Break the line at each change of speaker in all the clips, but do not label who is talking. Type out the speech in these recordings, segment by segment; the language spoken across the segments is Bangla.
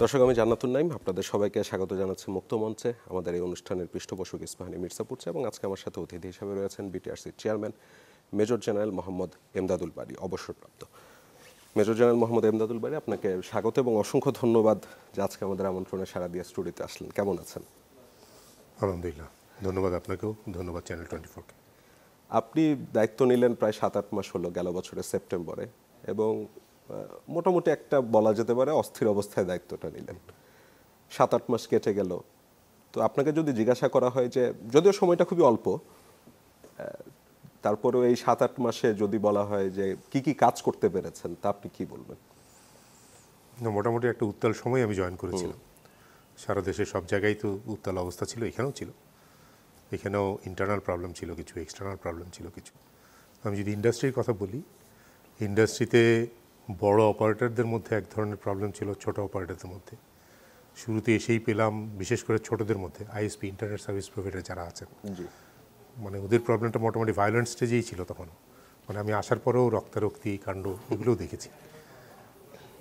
দর্শক, আমি জান্নাতুন নাইম, আপনাদের সবাইকে স্বাগত জানাচ্ছি মুক্ত মঞ্চে। আমাদের এই অনুষ্ঠানের পৃষ্ঠপোষক ইস্পাহানী মির্জাপুর এবং আজকে আমার সাথে অতিথি হিসেবে রয়েছেন বিটিআরসির chairman major general Mohammad Emdadul Bari, অবসরপ্রাপ্ত। মেজর জেনারেল মোহাম্মদ এমদাদুল বারী, আপনাকে স্বাগত এবং অসংখ্য ধন্যবাদ যে আজকে আমাদের আমন্ত্রণে সাড়া দিয়ে স্টুডিওতে আসলেন। কেমন আছেন?
আলহামদুলিল্লাহ, ধন্যবাদ আপনাকেও, ধন্যবাদ চ্যানেল 24-কে।
আপনি দায়িত্ব নিলেন প্রায় 7-8 মাস হলো, গেল বছরের সেপ্টেম্বরে, এবং মোটামুটি একটা বলা যেতে পারে অস্থির অবস্থায় দায়িত্বটা নিলেন। 7-8 মাস কেটে গেল। তো আপনাকে যদি জিজ্ঞাসা করা হয় যে, যদিও সময়টা খুবই অল্প, তারপরেও এই 7-8 মাসে যদি বলা হয় যে কি কি কাজ করতে পেরেছেন, তা আপনি কি বলবেন?
মোটামুটি একটা উত্তাল সময় আমি জয়েন করেছিলাম। সারা দেশের সব জায়গায় তো উত্তাল অবস্থা ছিল, এখানেও ছিল। এখানেও ইন্টারনাল প্রবলেম ছিল কিছু, এক্সটার্নাল প্রবলেম ছিল কিছু। আমি যদি ইন্ডাস্ট্রির কথা বলি, ইন্ডাস্ট্রিতে বড় অপারেটরদের মধ্যে এক ধরনের প্রবলেম ছিল, ছোট অপারেটরদের মধ্যে। শুরুতে এসেই পেলাম, বিশেষ করে ছোটদের মধ্যে আইএসপি, ইন্টারনেট সার্ভিস প্রোভাইডার যারা আছেন, মানে ওদের প্রবলেমটা মোটামুটি ভায়োলেন্ট স্টেজেই ছিল তখন। মানে আমি আসার পরেও রক্তারক্তি কাণ্ড এগুলোও দেখেছি।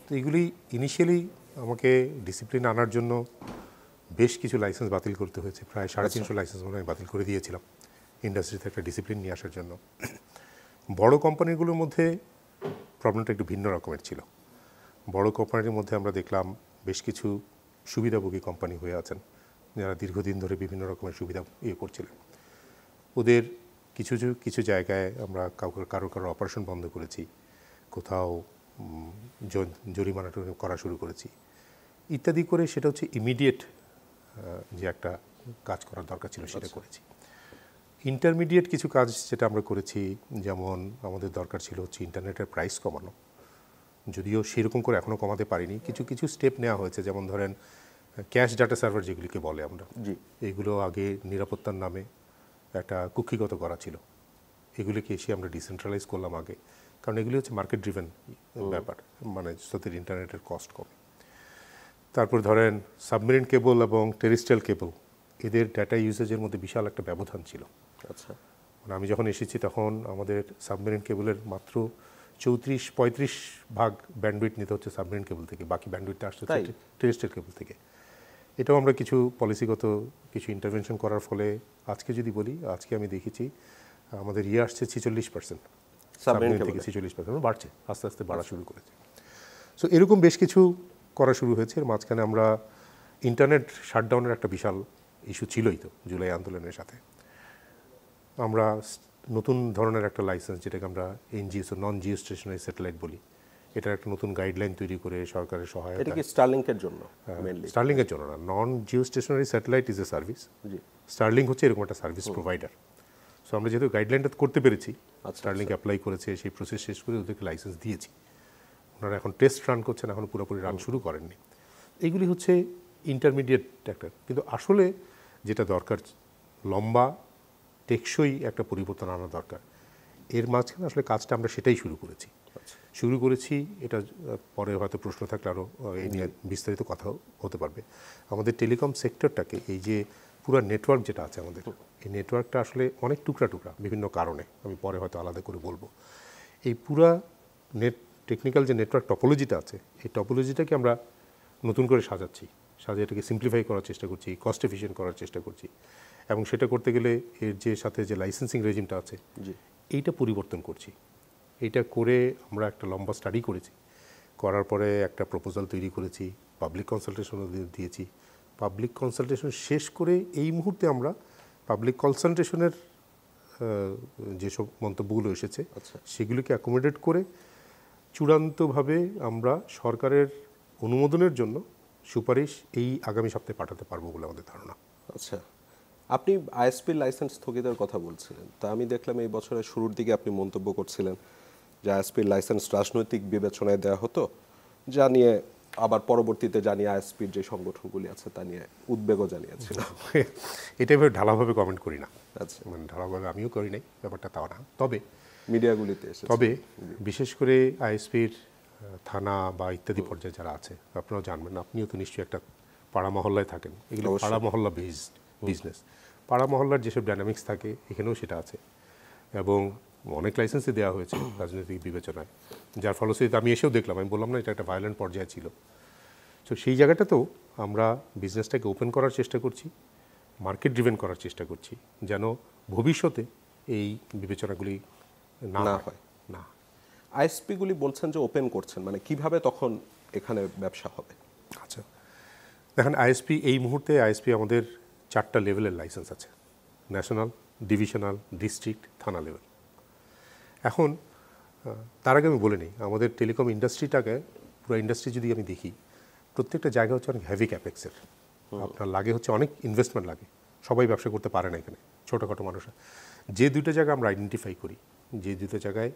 তো এগুলি ইনিশিয়ালি আমাকে ডিসিপ্লিন আনার জন্য বেশ কিছু লাইসেন্স বাতিল করতে হয়েছে। প্রায় 350 লাইসেন্স মনে আমি বাতিল করে দিয়েছিলাম ইন্ডাস্ট্রিতে একটা ডিসিপ্লিন নিয়ে আসার জন্য। বড় কোম্পানিগুলোর মধ্যে প্রবলেমটা একটু ভিন্ন রকমের ছিল। বড় কোম্পানির মধ্যে আমরা দেখলাম বেশ কিছু সুবিধাভোগী কোম্পানি হয়ে আছেন, যারা দীর্ঘদিন ধরে বিভিন্ন রকমের সুবিধা করছিলেন। ওদের কিছু কিছু জায়গায় আমরা কারো অপারেশন বন্ধ করেছি, কোথাও জরিমানা করা শুরু করেছি ইত্যাদি করে। সেটা হচ্ছে ইমিডিয়েট যে একটা কাজ করার দরকার ছিল সেটা করেছি। ইন্টারমিডিয়েট কিছু কাজ যেটা আমরা করেছি, যেমন আমাদের দরকার ছিল হচ্ছে ইন্টারনেটের প্রাইস কমানো। যদিও সেরকম করে এখনও কমাতে পারিনি, কিছু কিছু স্টেপ নেওয়া হয়েছে। যেমন ধরেন ক্যাশ ডাটা সার্ভার যেগুলিকে বলে আমরা, এগুলো আগে নিরাপত্তার নামে একটা কুক্ষিগত করা ছিল, এগুলিকে এসে আমরা ডিসেন্ট্রালাইজ করলাম আগে, কারণ এগুলি হচ্ছে মার্কেট ড্রিভেন ব্যাপার, মানে যাদের ইন্টারনেটের কস্ট কমে। তারপর ধরেন সাবমেরিন কেবল এবং টেরেস্ট্রিয়াল কেবল, এদের ডাটা ইউজেজের মধ্যে বিশাল একটা ব্যবধান ছিল।
আচ্ছা,
মানে আমি যখন এসেছি তখন আমাদের সাবমেরিন কেবলের মাত্র 34-35 ভাগ ব্যান্ডউইথ নিতে হচ্ছে সাবমেরিন কেবল থেকে, বাকি ব্যান্ডউইথটা আসছে টেরেস্ট্রিয়াল কেবল থেকে। এটাও আমরা কিছু পলিসিগত কিছু ইন্টারভেনশন করার ফলে আজকে যদি বলি, আজকে আমি দেখেছি আমাদের আসছে 46%, সাবমেরিন থেকে 46% বাড়ছে, আস্তে আস্তে বাড়া শুরু করেছে। সো এরকম বেশ কিছু করা শুরু হয়েছে। এর মাঝখানে আমরা ইন্টারনেট শাটডাউনের একটা বিশাল ইস্যু ছিলই তো জুলাই আন্দোলনের সাথে। আমরা নতুন ধরনের একটা লাইসেন্স, যেটাকে আমরা এনজিএসও, নন জিও স্টেশনারি স্যাটেলাইট বলি, এটার একটা নতুন গাইডলাইন তৈরি করে সরকারের সহায়তা।
এটা কি স্টারলিংকের জন্য?
স্টারলিংকের জন্য না, non geostationary satellite is a service. Starlink হচ্ছে এরকম একটা সার্ভিস প্রোভাইডার। সো আমরা যেহেতু গাইডলাইনটা করতে পেরেছি, স্টারলিংক অ্যাপ্লাই করেছে, সেই প্রসেস শেষ করে ওদেরকে লাইসেন্স দিয়েছি। ওনারা এখন টেস্ট রান করছেন, এখন পুরোপুরি রান শুরু করেননি। এইগুলি হচ্ছে ইন্টারমিডিয়েট একটা। কিন্তু আসলে যেটা দরকার, লম্বা টেকসই একটা পরিবর্তন আনা দরকার। এর মাঝখানে আসলে কাজটা আমরা সেটাই শুরু করেছি। এটা পরে হয়তো প্রশ্ন থাকলে আরও এই নিয়ে বিস্তারিত কথা হতে পারবে। আমাদের টেলিকম সেক্টরটাকে, এই যে পুরো নেটওয়ার্ক যেটা আছে আমাদের, এই নেটওয়ার্কটা আসলে অনেক টুকরা বিভিন্ন কারণে, আমি পরে হয়তো আলাদা করে বলবো। এই পুরা টেকনিক্যাল যে নেটওয়ার্ক টপোলজিটা আছে, এই টপোলজিটাকে আমরা নতুন করে সাজিয়ে এটাকে সিম্পলিফাই করার চেষ্টা করছি, কস্ট এফিশিয়েন্ট করার চেষ্টা করছি। এবং সেটা করতে গেলে এর যে সাথে যে লাইসেন্সিং রেজিমটা আছে, এইটা পরিবর্তন করছি। এইটা করে আমরা একটা লম্বা স্টাডি করেছি, করার পরে একটা প্রপোজাল তৈরি করেছি, পাবলিক কনসালটেশনও দিয়েছি। পাবলিক কনসালটেশন শেষ করে এই মুহূর্তে আমরা পাবলিক কনসালটেশনের যেসব মন্তব্যগুলো এসেছে সেগুলিকে অ্যাকোমোডেট করে চূড়ান্তভাবে আমরা সরকারের অনুমোদনের জন্য সুপারিশ এই আগামী সপ্তাহে পাঠাতে পারবো বলে আমাদের ধারণা।
আচ্ছা, আপনি আইএসপির লাইসেন্স স্থগিতের কথা বলছিলেন, তা আমি দেখলাম এই বছরের শুরুর দিকে আপনি মন্তব্য করছিলেন যে আইএসপির লাইসেন্স রাজনৈতিক বিবেচনায় দেওয়া হতো, যা নিয়ে আবার পরবর্তীতে জানিয়ে আইএসপির যে সংগঠনগুলি আছে তা নিয়ে উদ্বেগও জানিয়েছিল।
এটা এভাবে ঢালাভাবে কমেন্ট করি না। আচ্ছা, মানে ঢালাভাবে আমিও করি নাই, ব্যাপারটা তাও না। তবে
মিডিয়াগুলিতে
বিশেষ করে আইএসপির থানা বা ইত্যাদি পর্যায়ে যারা আছে, আপনারাও জানবেন, আপনিও তো নিশ্চয়ই একটা পাড়া মহল্লায় থাকেন, এগুলো পাড়া মহল্লা বেসড বিজনেস। পাড়া মহল্লার যেসব ডাইনামিক্স থাকে এখানেও সেটা আছে, এবং অনেক লাইসেন্সই দেওয়া হয়েছে রাজনৈতিক বিবেচনায়, যার ফলশ্রুতিতে আমি এসেও দেখলাম, আমি বললাম না এটা একটা ভায়োলেন্ট পর্যায়ে ছিল। তো সেই জায়গাটাতেও আমরা বিজনেসটাকে ওপেন করার চেষ্টা করছি, মার্কেট ড্রিভেন করার চেষ্টা করছি, যেন ভবিষ্যতে এই বিবেচনাগুলি না হয় না।
আইএসপিগুলি বলছেন যে ওপেন করছেন, মানে কিভাবে তখন এখানে ব্যবসা হবে?
আচ্ছা, দেখেন আইএসপি এই মুহূর্তে আইএসপি আমাদের 4টা লেভেলের লাইসেন্স আছে, ন্যাশনাল, ডিভিশনাল, ডিস্ট্রিক্ট, থানা লেভেল। এখন তার আগে আমি বলে নিই, আমাদের টেলিকম ইন্ডাস্ট্রিটাকে, পুরো ইন্ডাস্ট্রি যদি আমি দেখি, প্রত্যেকটা জায়গা হচ্ছে অনেক হেভি ক্যাপেক্সের। আপনার লাগে হচ্ছে অনেক ইনভেস্টমেন্ট লাগে, সবাই ব্যবসা করতে পারে না এখানে, ছোটোখাটো মানুষরা। যে দুটো জায়গা আমরা আইডেন্টিফাই করি, যে দুটো জায়গায়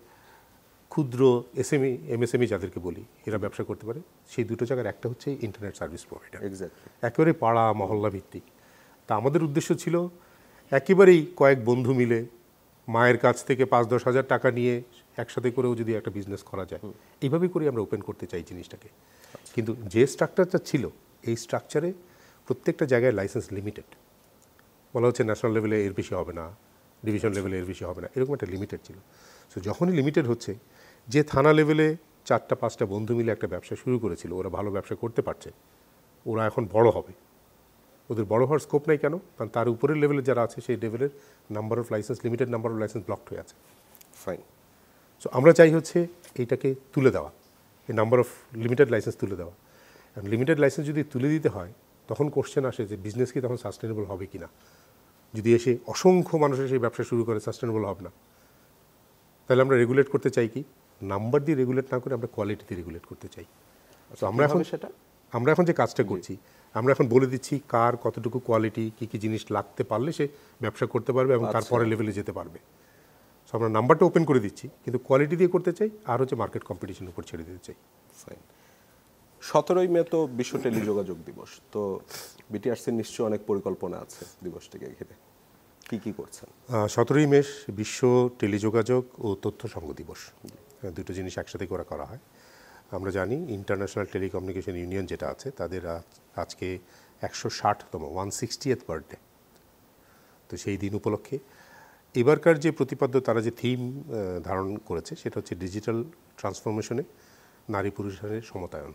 ক্ষুদ্র এসএমই এমএসএমই যাদেরকে বলি এরা ব্যবসা করতে পারে, সেই দুটো জায়গার একটা হচ্ছে ইন্টারনেট সার্ভিস প্রোভাইডার,
এক্স্যাক্টলি
একেবারে পাড়া মহল্লা ভিত্তিক। তা আমাদের উদ্দেশ্য ছিল একেবারেই কয়েক বন্ধু মিলে মায়ের কাছ থেকে 5-10 হাজার টাকা নিয়ে একসাথে করেও যদি একটা বিজনেস করা যায়, এইভাবেই করে আমরা ওপেন করতে চাই জিনিসটাকে। কিন্তু যে স্ট্রাকচারটা ছিল, এই স্ট্রাকচারে প্রত্যেকটা জায়গায় লাইসেন্স লিমিটেড। বলা হচ্ছে ন্যাশনাল লেভেলে এর বেশি হবে না, ডিভিশন লেভেলে এর বেশি হবে না, এরকম একটা লিমিটেড ছিল। সো যখনই লিমিটেড হচ্ছে, যে থানা লেভেলে 4-5টা বন্ধু মিলে একটা ব্যবসা শুরু করেছিল, ওরা ভালো ব্যবসা করতে পারছে, ওরা এখন বড় হবে। ওদের বড় হওয়ার স্কোপ নাই কেন? কারণ তার উপরের লেভেলে যারা আছে সেই লেভেলের number of licence, limited number of licence blocked হয়ে আছে।
ফাইন।
সো আমরা চাই হচ্ছে এইটাকে তুলে দেওয়া, এই নাম্বার অফ লিমিটেড লাইসেন্স তুলে দেওয়া। এবং লিমিটেড লাইসেন্স যদি তুলে দিতে হয়, তখন কোশ্চেন আসে যে বিজনেস কি তখন সাস্টেনেবল হবে কি না। যদি এসে অসংখ্য মানুষের সেই ব্যবসা শুরু করে, সাস্টেনেবল হবে না। তাহলে আমরা রেগুলেট করতে চাই কি, নাম্বার দিয়ে রেগুলেট না করে আমরা কোয়ালিটিতে রেগুলেট করতে চাই। তো আমরা এখন যে কাজটা করছি, আমরা এখন বলে দিচ্ছি কার কতটুকু কোয়ালিটি, কী কী জিনিস লাগতে পারলে সে ব্যবসা করতে পারবে এবং তারপরে লেভেলে যেতে পারবে। সো আমরা নাম্বারটা ওপেন করে দিচ্ছি, কিন্তু কোয়ালিটি দিয়ে করতে চাই, আর হচ্ছে মার্কেট কম্পিটিশনের উপর ছেড়ে দিতে চাই।
ফাইন। 17ই মে তো বিশ্ব টেলিযোগাযোগ দিবস, তো বিটিআরসির নিশ্চয়ই অনেক পরিকল্পনা আছে দিবসটিকে ঘিরে, কি করছেন?
17ই মে বিশ্ব টেলিযোগাযোগ ও তথ্য সংঘ দিবস, দুটো জিনিস একসাথে করা হয়। আমরা জানি ইন্টারন্যাশনাল টেলিকমিউনিকেশন ইউনিয়ন যেটা আছে, তাদের আজকে 160তম 160th বার্থডে। তো সেই দিন উপলক্ষে এবারকার যে প্রতিপাদ্য, তারা যে থিম ধারণ করেছে, সেটা হচ্ছে ডিজিটাল ট্রান্সফরমেশনে নারী পুরুষের সমতায়ন।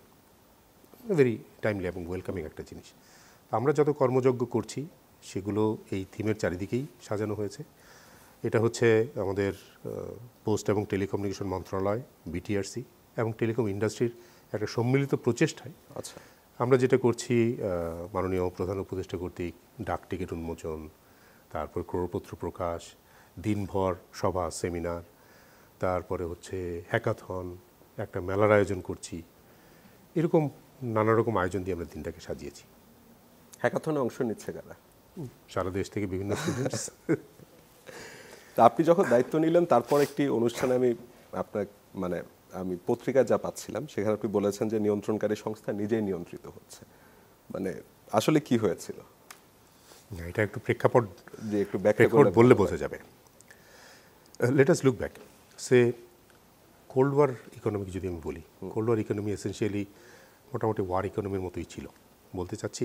ভেরি টাইমলি এবং ওয়েলকামিং একটা জিনিস। আমরা যত কর্মযজ্ঞ করছি সেগুলো এই থিমের চারিদিকেই সাজানো হয়েছে। এটা হচ্ছে আমাদের পোস্ট এবং টেলিকমিউনিকেশন মন্ত্রণালয়, বিটিআরসি এবং টেলিকম ইন্ডাস্ট্রির একটা সম্মিলিত প্রচেষ্টায়
আচ্ছা,
আমরা যেটা করছি, মাননীয় প্রধান উপদেষ্টা কর্তৃক ডাক টিকিট উন্মোচন, তারপর ক্রয়পত্র প্রকাশ, দিনভর সভা সেমিনার, তারপরে হচ্ছে হ্যাকাথন, একটা মেলার আয়োজন করছি। এরকম নানা রকম আয়োজন দিয়ে আমরা দিনটাকে সাজিয়েছি।
হ্যাকাথনে অংশ নিচ্ছে কারা?
সারা দেশ থেকে বিভিন্ন স্টুডেন্টস।
তা আপনি যখন দায়িত্ব নিলেন, তারপর একটি অনুষ্ঠানে আমি পত্রিকায় যা পাচ্ছিলাম, সেখানে আপনি বলেছেন যে নিয়ন্ত্রণকারী সংস্থা নিজেই নিয়ন্ত্রিত হচ্ছে। মানে আসলে কি হয়েছিল?
এটা একটু প্রেক্ষাপট
যে একটু ব্যাখ্যা
বললে বোঝা যাবে। Let us look back. সে কোল্ড ওয়ার ইকোনমি যদি আমি বলি, কোল্ড ওয়ার ইকোনমি এসেন্সিয়ালি মোটামুটি ওয়ার ইকোনমির মতোই ছিল। বলতে চাচ্ছি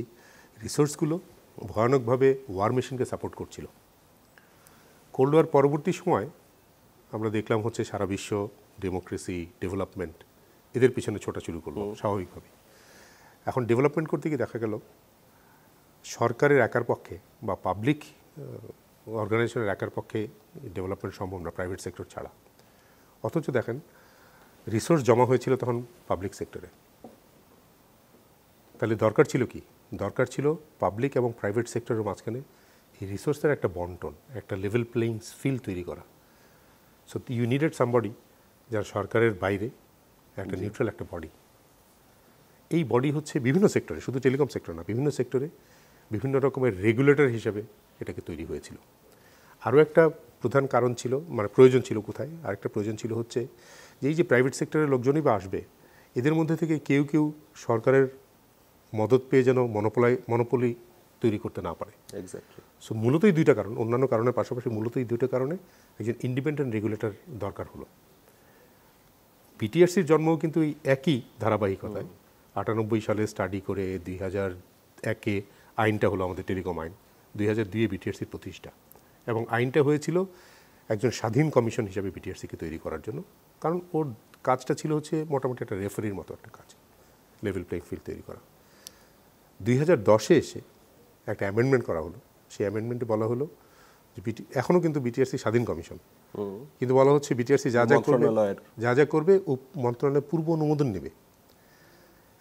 রিসোর্সগুলো ভয়ানকভাবে ওয়ার মেশিনকে সাপোর্ট করছিল। কোল্ড ওয়ার পরবর্তী সময় আমরা দেখলাম হচ্ছে সারা বিশ্ব ডেমোক্রেসি, ডেভেলপমেন্ট, এদের পিছনে ছোটা শুরু করলো স্বাভাবিকভাবে। এখন ডেভেলপমেন্ট করতে গিয়ে দেখা গেল সরকারের একার পক্ষে বা পাবলিক অর্গানাইজেশনের একার পক্ষে ডেভেলপমেন্ট সম্ভব না, প্রাইভেট সেক্টর ছাড়া। অথচ দেখেন রিসোর্স জমা হয়েছিল তখন পাবলিক সেক্টরে। তাহলে দরকার ছিল কি? দরকার ছিল পাবলিক এবং প্রাইভেট সেক্টরের মাঝখানে এই রিসোর্সের একটা বন্টন, একটা লেভেল প্লেইং ফিল্ড তৈরি করা। সো ইউ নিডেড সামবডি যারা সরকারের বাইরে, একটা নিউট্রাল একটা বডি। এই বডি হচ্ছে বিভিন্ন সেক্টরে, শুধু টেলিকম সেক্টর না, বিভিন্ন সেক্টরে বিভিন্ন রকমের রেগুলেটর হিসেবে এটাকে তৈরি হয়েছিল। আরও একটা প্রধান কারণ ছিল, মানে প্রয়োজন ছিল কোথায়, আরেকটা প্রয়োজন ছিল হচ্ছে যে এই যে প্রাইভেট সেক্টরের লোকজনই বা আসবে, এদের মধ্যে থেকে কেউ কেউ সরকারের মদত পেয়ে যেন মনোপলি তৈরি করতে না পারে।
এক্স্যাক্টলি।
সো মূলত এই দুইটা কারণ, অন্যান্য কারণের পাশাপাশি মূলত এই দুইটা কারণে একজন ইন্ডিপেন্ডেন্ট রেগুলেটর দরকার হলো। বিটিআরসির জন্মও কিন্তু এই একই ধারাবাহিকতায়। 98 সালে স্টাডি করে 2001-এ আইনটা হলো আমাদের টেলিকম আইন, 2002-এ বিটিআরসির প্রতিষ্ঠা। এবং আইনটা হয়েছিল একজন স্বাধীন কমিশন হিসাবে বিটিআরসিকে তৈরি করার জন্য, কারণ ওর কাজটা ছিল হচ্ছে মোটামুটি একটা রেফারির মতো একটা কাজ, লেভেল প্লেইং ফিল্ড তৈরি করা। 2010-এ এসে একটা অ্যামেন্ডমেন্ট করা হলো। সেই অ্যামেন্ডমেন্টে বলা হলো যে এখনও কিন্তু বিটিআরসি স্বাধীন কমিশন, কিন্তু বলা হচ্ছে বিটিআরসি যা যা করবে মন্ত্রণালয়ের পূর্ব অনুমোদন নেবে।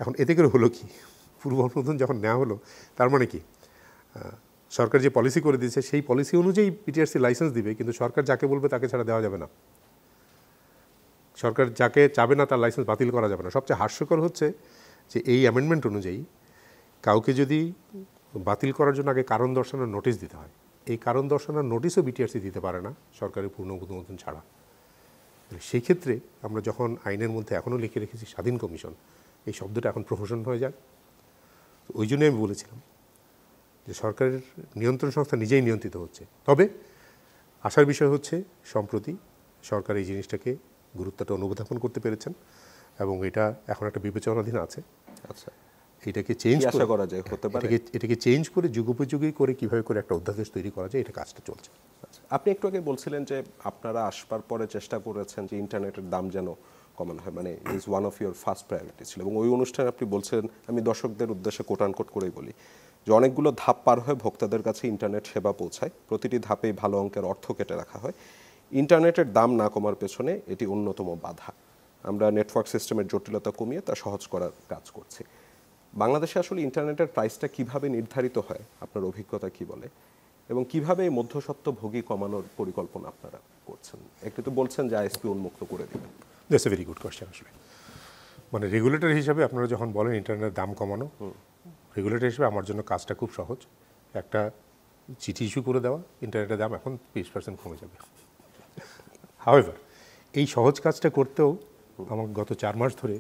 এখন এতে করে হলো কি, পূর্ব অনুমোদন যখন নেওয়া হলো তার মানে কি, সরকার যে পলিসি করে দিয়েছে সেই পলিসি অনুযায়ী বিটিআরসি লাইসেন্স দিবে, কিন্তু সরকার যাকে বলবে তাকে ছাড়া দেওয়া যাবে না। সরকার যাকে চাবে না তার লাইসেন্স বাতিল করা যাবে না। সবচেয়ে হাস্যকর হচ্ছে যে এই অ্যামেন্ডমেন্ট অনুযায়ী কাউকে যদি বাতিল করার জন্য আগে কারণ দর্শানোর নোটিশ দিতে হয়, এই কারণ দর্শানোর নোটিশও বিটিআরসি দিতে পারে না সরকারের পূর্ণ অনুমোদন ছাড়া। সেই ক্ষেত্রে আমরা যখন আইনের মধ্যে এখনও লিখে রেখেছি স্বাধীন কমিশন, এই শব্দটা এখন প্রহসন হয়ে যায়। ওই জন্যই আমি বলেছিলাম যে সরকারের নিয়ন্ত্রণ সংস্থা নিজেই নিয়ন্ত্রিত হচ্ছে। তবে আশার বিষয় হচ্ছে সম্প্রতি সরকার এই জিনিসটাকে গুরুত্বটা অনুধাবন করতে পেরেছেন এবং এটা এখন একটা বিবেচনাধীন আছে।
আচ্ছা,
এটাকে চেঞ্জ
করা যায়, হতে পারে
এটাকে চেঞ্জ করে যুগোপযোগী করে কিভাবে করে একটা অধ্যাদেশ তৈরি করা যায়, এটা কাজটা চলছে।
আপনি একটু আগে বলছিলেন যে আপনারা আসবার পরে চেষ্টা করেছেন যে ইন্টারনেটের দাম যেন কমানো হয়, মানে is one of your first priority ছিল, এবং ওই অনুষ্ঠানে আপনি বলছেন, আমি দর্শকদের উদ্দেশ্যে কোট আনকোট করেই বলি, যে অনেকগুলো ধাপ পার হয়ে ভোক্তাদের কাছে ইন্টারনেট সেবা পৌঁছায়, প্রতিটি ধাপেই ভালো অঙ্কের অর্থ কেটে রাখা হয়, ইন্টারনেটের দাম না কমার পেছনে এটি অন্যতম বাধা। আমরা নেটওয়ার্ক সিস্টেমের জটিলতা কমিয়ে তা সহজ করার কাজ করছি। বাংলাদেশে আসলে ইন্টারনেটের প্রাইসটা কিভাবে নির্ধারিত হয়, আপনার অভিজ্ঞতা কি বলে, এবং কিভাবে এই মধ্যস্বত্বভোগী কমানোর পরিকল্পনা আপনারা করছেন? একটু তো বলছেন যে আইএসপি উন্মুক্ত করে দিবেন।
That's a very good question. আসলে মানে রেগুলেটর হিসাবে আপনারা যখন বলেন ইন্টারনেটের দাম কমানো, রেগুলেটর হিসেবে আমার জন্য কাজটা খুব সহজ। একটা চিঠি ইস্যু করে দেওয়া, ইন্টারনেটের দাম এখন 20% কমে যাবে। হাউএভার এই সহজ কাজটা করতেও আমার গত 4 মাস ধরে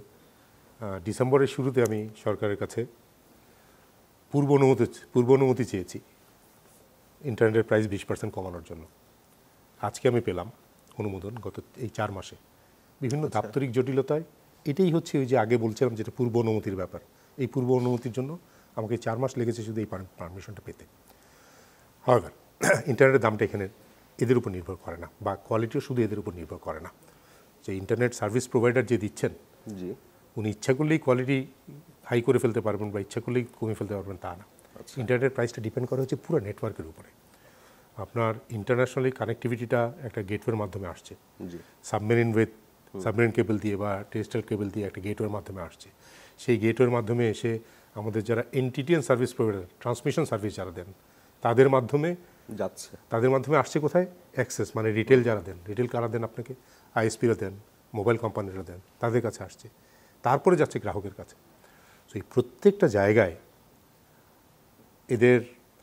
ডিসেম্বরের শুরুতে আমি সরকারের কাছে পূর্ব অনুমতি চেয়েছি ইন্টারনেটের প্রাইস 20% কমানোর জন্য। আজকে আমি পেলাম অনুমোদন গত এই 4 মাসে। বিভিন্ন দাপ্তরিক জটিলতায় এটাই হচ্ছে ওই যে আগে বলছিলাম যেটা পূর্ব অনুমতির ব্যাপার, এই পূর্ব অনুমতির জন্য আমাকে 4 মাস লেগেছে শুধু এই পারমিশনটা পেতে। হাউএভার ইন্টারনেটের দামটা এখানে এদের উপর নির্ভর করে না, বা কোয়ালিটিও শুধু এদের উপর নির্ভর করে না। যে ইন্টারনেট সার্ভিস প্রোভাইডার যে দিচ্ছেন,
জি,
উনি ইচ্ছা করলেই কোয়ালিটি হাই করে ফেলতে পারবেন বা ইচ্ছা করলেই কমিয়ে ফেলতে পারবেন তা না। ইন্টারনেটের প্রাইসটা ডিপেন্ড করা হচ্ছে পুরো নেটওয়ার্কের উপরে। আপনার ইন্টারন্যাশনালি কানেক্টিভিটিটা একটা গেটওয়ের মাধ্যমে আসছে, সাবমেরিন কেবল দিয়ে বা টেরেস্ট্রিয়াল কেবল দিয়ে একটা গেটওয়ের মাধ্যমে আসছে। সেই গেটওয়ের মাধ্যমে এসে আমাদের যারা NTTN service provider, transmission service যারা দেন, তাদের মাধ্যমে আসছে কোথায়? অ্যাক্সেস, মানে রিটেল যারা দেন, রিটেল কারা দেন আপনাকে? আইএসপিরা দেন, মোবাইল কোম্পানিরা দেন, তাদের কাছে আসছে, তারপরে যাচ্ছে গ্রাহকের কাছে। তো এই প্রত্যেকটা জায়গায় এদের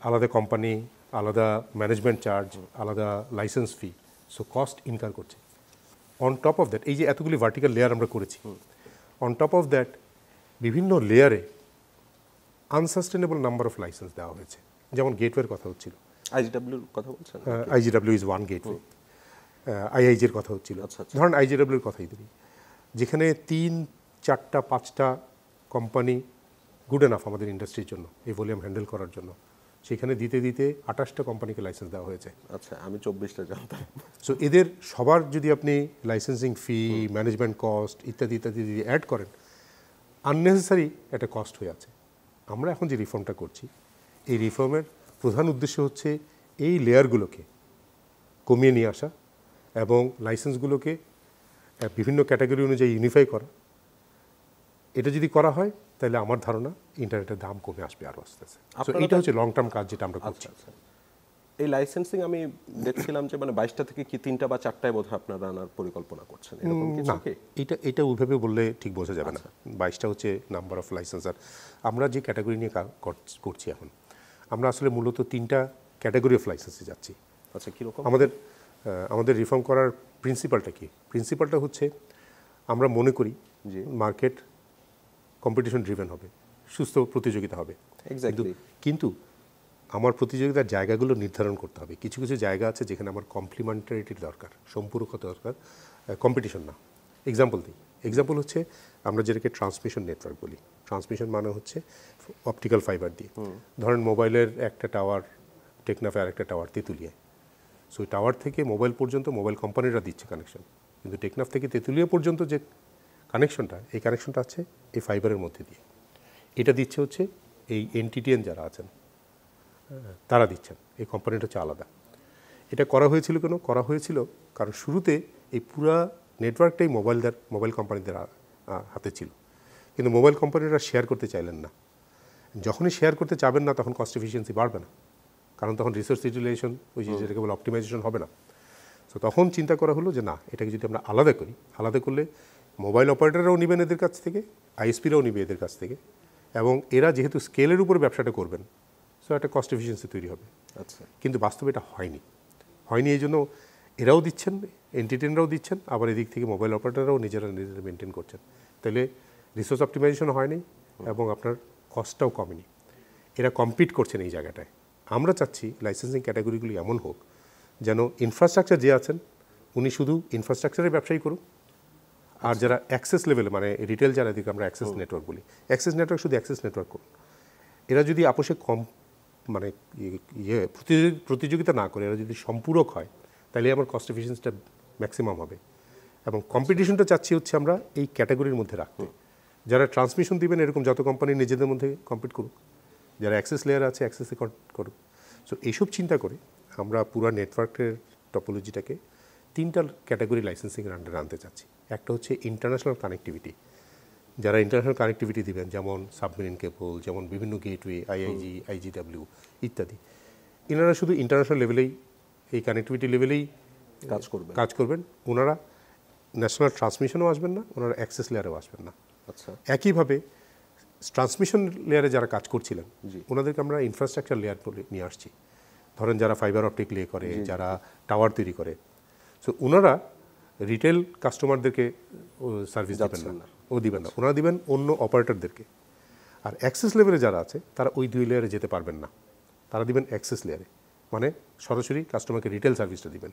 আলাদা কোম্পানি, আলাদা ম্যানেজমেন্ট চার্জ, আলাদা লাইসেন্স ফি, সো কস্ট ইনকার করছে। অন টপ অফ দ্যাট, এই যে এতগুলি ভার্টিক্যাল লেয়ার আমরা করেছি, অন টপ অফ দ্যাট বিভিন্ন লেয়ারে আনসাস্টেনেবল নাম্বার অফ লাইসেন্স দেওয়া হয়েছে। যেমন গেটওয়ের কথা হচ্ছিল,
আইজিডব্লিউর কথা বলছেন?
IGW is one gateway. আইআইজির কথা হচ্ছিল। ধরেন আইজিডব্লিউর কথাই ধরি, যেখানে 3, 4, 5টা কোম্পানি গুড এনাফ আমাদের ইন্ডাস্ট্রির জন্য, এই ভলিউম হ্যান্ডেল করার জন্য, সেখানে দিতে 28টা কোম্পানিকে লাইসেন্স দেওয়া হয়েছে।
আচ্ছা, আমি 24টা জানতাম।
সো এদের সবার যদি আপনি লাইসেন্সিং ফি, ম্যানেজমেন্ট কস্ট ইত্যাদি ইত্যাদি যদি অ্যাড করেন, আননেসেসারি একটা কস্ট হয়ে আছে। আমরা এখন যে রিফর্মটা করছি, এই রিফর্মের প্রধান উদ্দেশ্য হচ্ছে এই লেয়ারগুলোকে কমিয়ে নিয়ে আসা এবং লাইসেন্সগুলোকে বিভিন্ন ক্যাটাগরি অনুযায়ী ইউনিফাই করা। এটা যদি করা হয় তাহলে আমার ধারণা ইন্টারনেটের দাম কমে আসবে আরও আস্তে আস্তে। সো এটা হচ্ছে লং টার্ম কাজ যেটা আমরা করছি।
এই লাইসেন্সিং আমি দেখছিলাম যে মানে 22টা থেকে কি 3টা বা 4টায় বোধহয় আপনারা আনার পরিকল্পনা করছেন, এরকম কিছু কি?
এটা ওইভাবে বললে ঠিক বোঝা যাবে না। 22টা হচ্ছে নাম্বার অফ লাইসেন্সার। আমরা যে ক্যাটাগরি নিয়ে করছি এখন, আমরা আসলে মূলত 3টা ক্যাটাগরি অফ লাইসেন্সে যাচ্ছি।
আচ্ছা, কীরকম?
আমাদের রিফর্ম করার প্রিন্সিপালটা কি? প্রিন্সিপালটা হচ্ছে আমরা মনে করি মার্কেট কম্পিটিশন ড্রিভেন হবে, সুস্থ প্রতিযোগিতা হবে। কিন্তু আমার প্রতিযোগিতার জায়গাগুলো নির্ধারণ করতে হবে। কিছু কিছু জায়গা আছে যেখানে আমার কমপ্লিমেন্টারিটির দরকার, সম্পূরকতা দরকার, কম্পিটিশন না। এক্সাম্পল হচ্ছে আমরা যেটাকে ট্রান্সমিশন নেটওয়ার্ক বলি। ট্রান্সমিশন মানে হচ্ছে অপটিক্যাল ফাইবার দিয়ে। ধরেন মোবাইলের একটা টাওয়ার টেকনাফে, আর একটা টাওয়ার তেঁতুলিয়ায়। সো ওই টাওয়ার থেকে মোবাইল পর্যন্ত মোবাইল কোম্পানিরা দিচ্ছে কানেকশন, কিন্তু টেকনাফ থেকে তেঁতুলিয়া পর্যন্ত যে কানেকশনটা, এই কানেকশনটা আছে এই ফাইবারের মধ্যে দিয়ে। এটা দিচ্ছে হচ্ছে এই এনটিটিএন যারা আছেন তারা দিচ্ছেন। এই কোম্পানিটা হচ্ছে আলাদা। এটা করা হয়েছিল কেন? করা হয়েছিল কারণ শুরুতে এই পুরা নেটওয়ার্কটাই মোবাইল কোম্পানিদের হাতে ছিল, কিন্তু মোবাইল কোম্পানিরা শেয়ার করতে চাইলেন না। যখনই শেয়ার করতে চাবেন না তখন কস্ট এফিসিয়েন্সি বাড়বে না, কারণ তখন রিসোর্স ইউটিলাইজেশন ওই যেটাকে বলে অপটিমাইজেশন হবে না। তো তখন চিন্তা করা হলো যে না, এটাকে যদি আমরা আলাদা করি, আলাদা করলে মোবাইল অপারেটররাও নেবেন এদের কাছ থেকে, আইএসপিরাও নেবে এদের কাছ থেকে, এবং এরা যেহেতু স্কেলের উপরে ব্যবসাটা করবেন, সো একটা কস্ট এফিসিয়েন্সি তৈরি হবে।
আচ্ছা,
কিন্তু বাস্তবে এটা হয়নি। এই জন্য এরাও দিচ্ছেন, এনটিটেনরাও দিচ্ছেন, আবার এদিক থেকে মোবাইল অপারেটররাও নিজেরা মেনটেন করছেন। তাহলে রিসোর্স অপটিমাইজেশন হয়নি এবং আপনার কস্টটাও কমেনি। এরা কম্পিট করছেন এই জায়গাটায়। আমরা চাচ্ছি লাইসেন্সিং ক্যাটাগরিগুলি এমন হোক যেন ইনফ্রাস্ট্রাকচার যে আছেন উনি শুধু ইনফ্রাস্ট্রাকচারের ব্যবসায়ী করুন, আর যারা অ্যাক্সেস লেভেলে মানে রিটেল যারা এদিকে আমরা অ্যাক্সেস নেটওয়ার্ক বলি, অ্যাক্সেস নেটওয়ার্ক শুধু অ্যাক্সেস নেটওয়ার্ক করুন। এরা যদি আপোষে মানে প্রতিযোগিতা না করে এরা যদি সম্পূরক হয়, তাহলে আমার কস্ট এফিসিয়েন্সিটা ম্যাক্সিমাম হবে। এবং কম্পিটিশনটা চাচ্ছি হচ্ছে আমরা এই ক্যাটাগরির মধ্যে রাখতে। যারা ট্রান্সমিশন দিবেন এরকম যত কোম্পানি নিজেদের মধ্যে কম্পিট করুক, যারা অ্যাক্সেস লেয়ার আছে অ্যাক্সেসে করুক। সো এইসব চিন্তা করে আমরা পুরো নেটওয়ার্কের টপোলজিটাকে 3টা ক্যাটাগরি লাইসেন্সিংয়ের আন্ডারে আনতে চাচ্ছি। একটা হচ্ছে ইন্টারন্যাশনাল কানেক্টিভিটি, যারা ইন্টারন্যাশনাল কানেক্টিভিটি দিবেন, যেমন সাবমেরিন কেবল, যেমন বিভিন্ন গেটওয়ে, আইআইজি, আইজিডাব্লিউ ইত্যাদি। এনারা শুধু ইন্টারন্যাশনাল লেভেলেই, এই কানেক্টিভিটি লেভেলেই কাজ করবেন। ওনারা ন্যাশনাল ট্রান্সমিশনও আসবেন না, ওনারা অ্যাক্সেস লেয়ারেও আসবেন না।
আচ্ছা,
একইভাবে ট্রান্সমিশন লেয়ারে যারা কাজ করছিলেন ওনাদেরকে আমরা ইনফ্রাস্ট্রাকচার লেয়ার নিয়ে আসছি। ধরেন যারা ফাইবার অপটিক লে করে, যারা টাওয়ার তৈরি করে, সো ওনারা রিটেল কাস্টমারদেরকে সার্ভিস দিবেন না, দিবেন না, ওনারা দিবেন অন্য অপারেটরদেরকে। আর অ্যাক্সেস লেভেলে যারা আছে তারা ওই 2 লেয়ারে যেতে পারবেন না, তারা দিবেন অ্যাক্সেস লেয়ারে, মানে সরাসরি কাস্টমারকে রিটেল সার্ভিসটা দিবেন।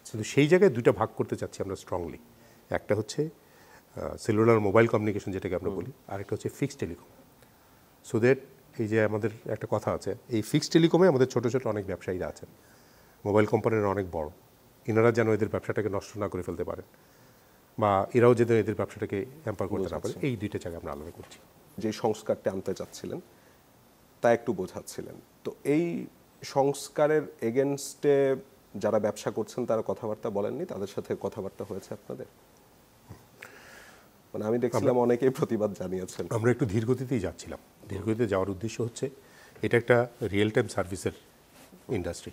কিন্তু সেই জায়গায় 2টা ভাগ করতে চাচ্ছি আমরা স্ট্রংলি। একটা হচ্ছে সেলুলার মোবাইল কমিউনিকেশন যেটাকে আমরা বলি, আর একটা হচ্ছে ফিক্সড টেলিকম। সো দ্যাট এই যে আমাদের একটা কথা আছে, এই ফিক্সড টেলিকমে আমাদের ছোটো ছোটো অনেক ব্যবসায়ীরা আছেন, মোবাইল কোম্পানির অনেক বড়, এনারা যেন এদের ব্যবসাটাকে নষ্ট না করে ফেলতে পারেন, বা এরাও যেন এদের ব্যবসাটাকে হ্যাম্পার করতে না পারে, এই 2টা জায়গায় আমরা আলোচনা করছি।
যে সংস্কারটা আনতে চাচ্ছিলেন তা একটু বোঝাচ্ছিলেন। তো এই সংস্কারের এগেনস্টে যারা ব্যবসা করছেন তারা কথাবার্তা বলেননি? তাদের সাথে কথাবার্তা হয়েছে আপনাদের? মানে আমি দেখছিলাম অনেকেই প্রতিবাদ জানিয়েছেন।
আমরা একটু ধীরগতিতেই যাচ্ছিলাম। ধীরগতিতে যাওয়ার উদ্দেশ্য হচ্ছে এটা একটা রিয়েল টাইম সার্ভিসের ইন্ডাস্ট্রি,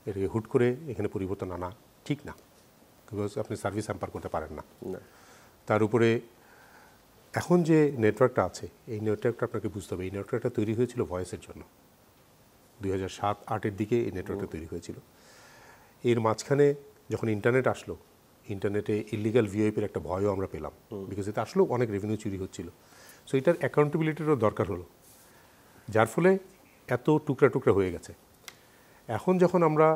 এটাকে হুট করে এখানে পরিবর্তন আনা ঠিক না, বিকজ আপনি সার্ভিস হ্যাম্পার করতে পারেন না। তার উপরে এখন যে নেটওয়ার্কটা আছে, এই নেটওয়ার্কটা আপনাকে বুঝতে হবে, এই নেটওয়ার্কটা তৈরি হয়েছিল ভয়েসের জন্য। 2007-08 দিকে এই নেটওয়ার্কটা তৈরি হয়েছিল। এর মাঝখানে যখন ইন্টারনেট আসলো, ইন্টারনেটে ইলিগাল ভিওআইপির একটা ভয়ও আমরা পেলাম, বিকজ এতে আসলেও অনেক রেভিনিউ চুরি হচ্ছিল। সো এটার অ্যাকাউন্টেবিলিটিরও দরকার হলো, যার ফলে এত টুকরা টুকরা হয়ে গেছে। এখন যখন আমরা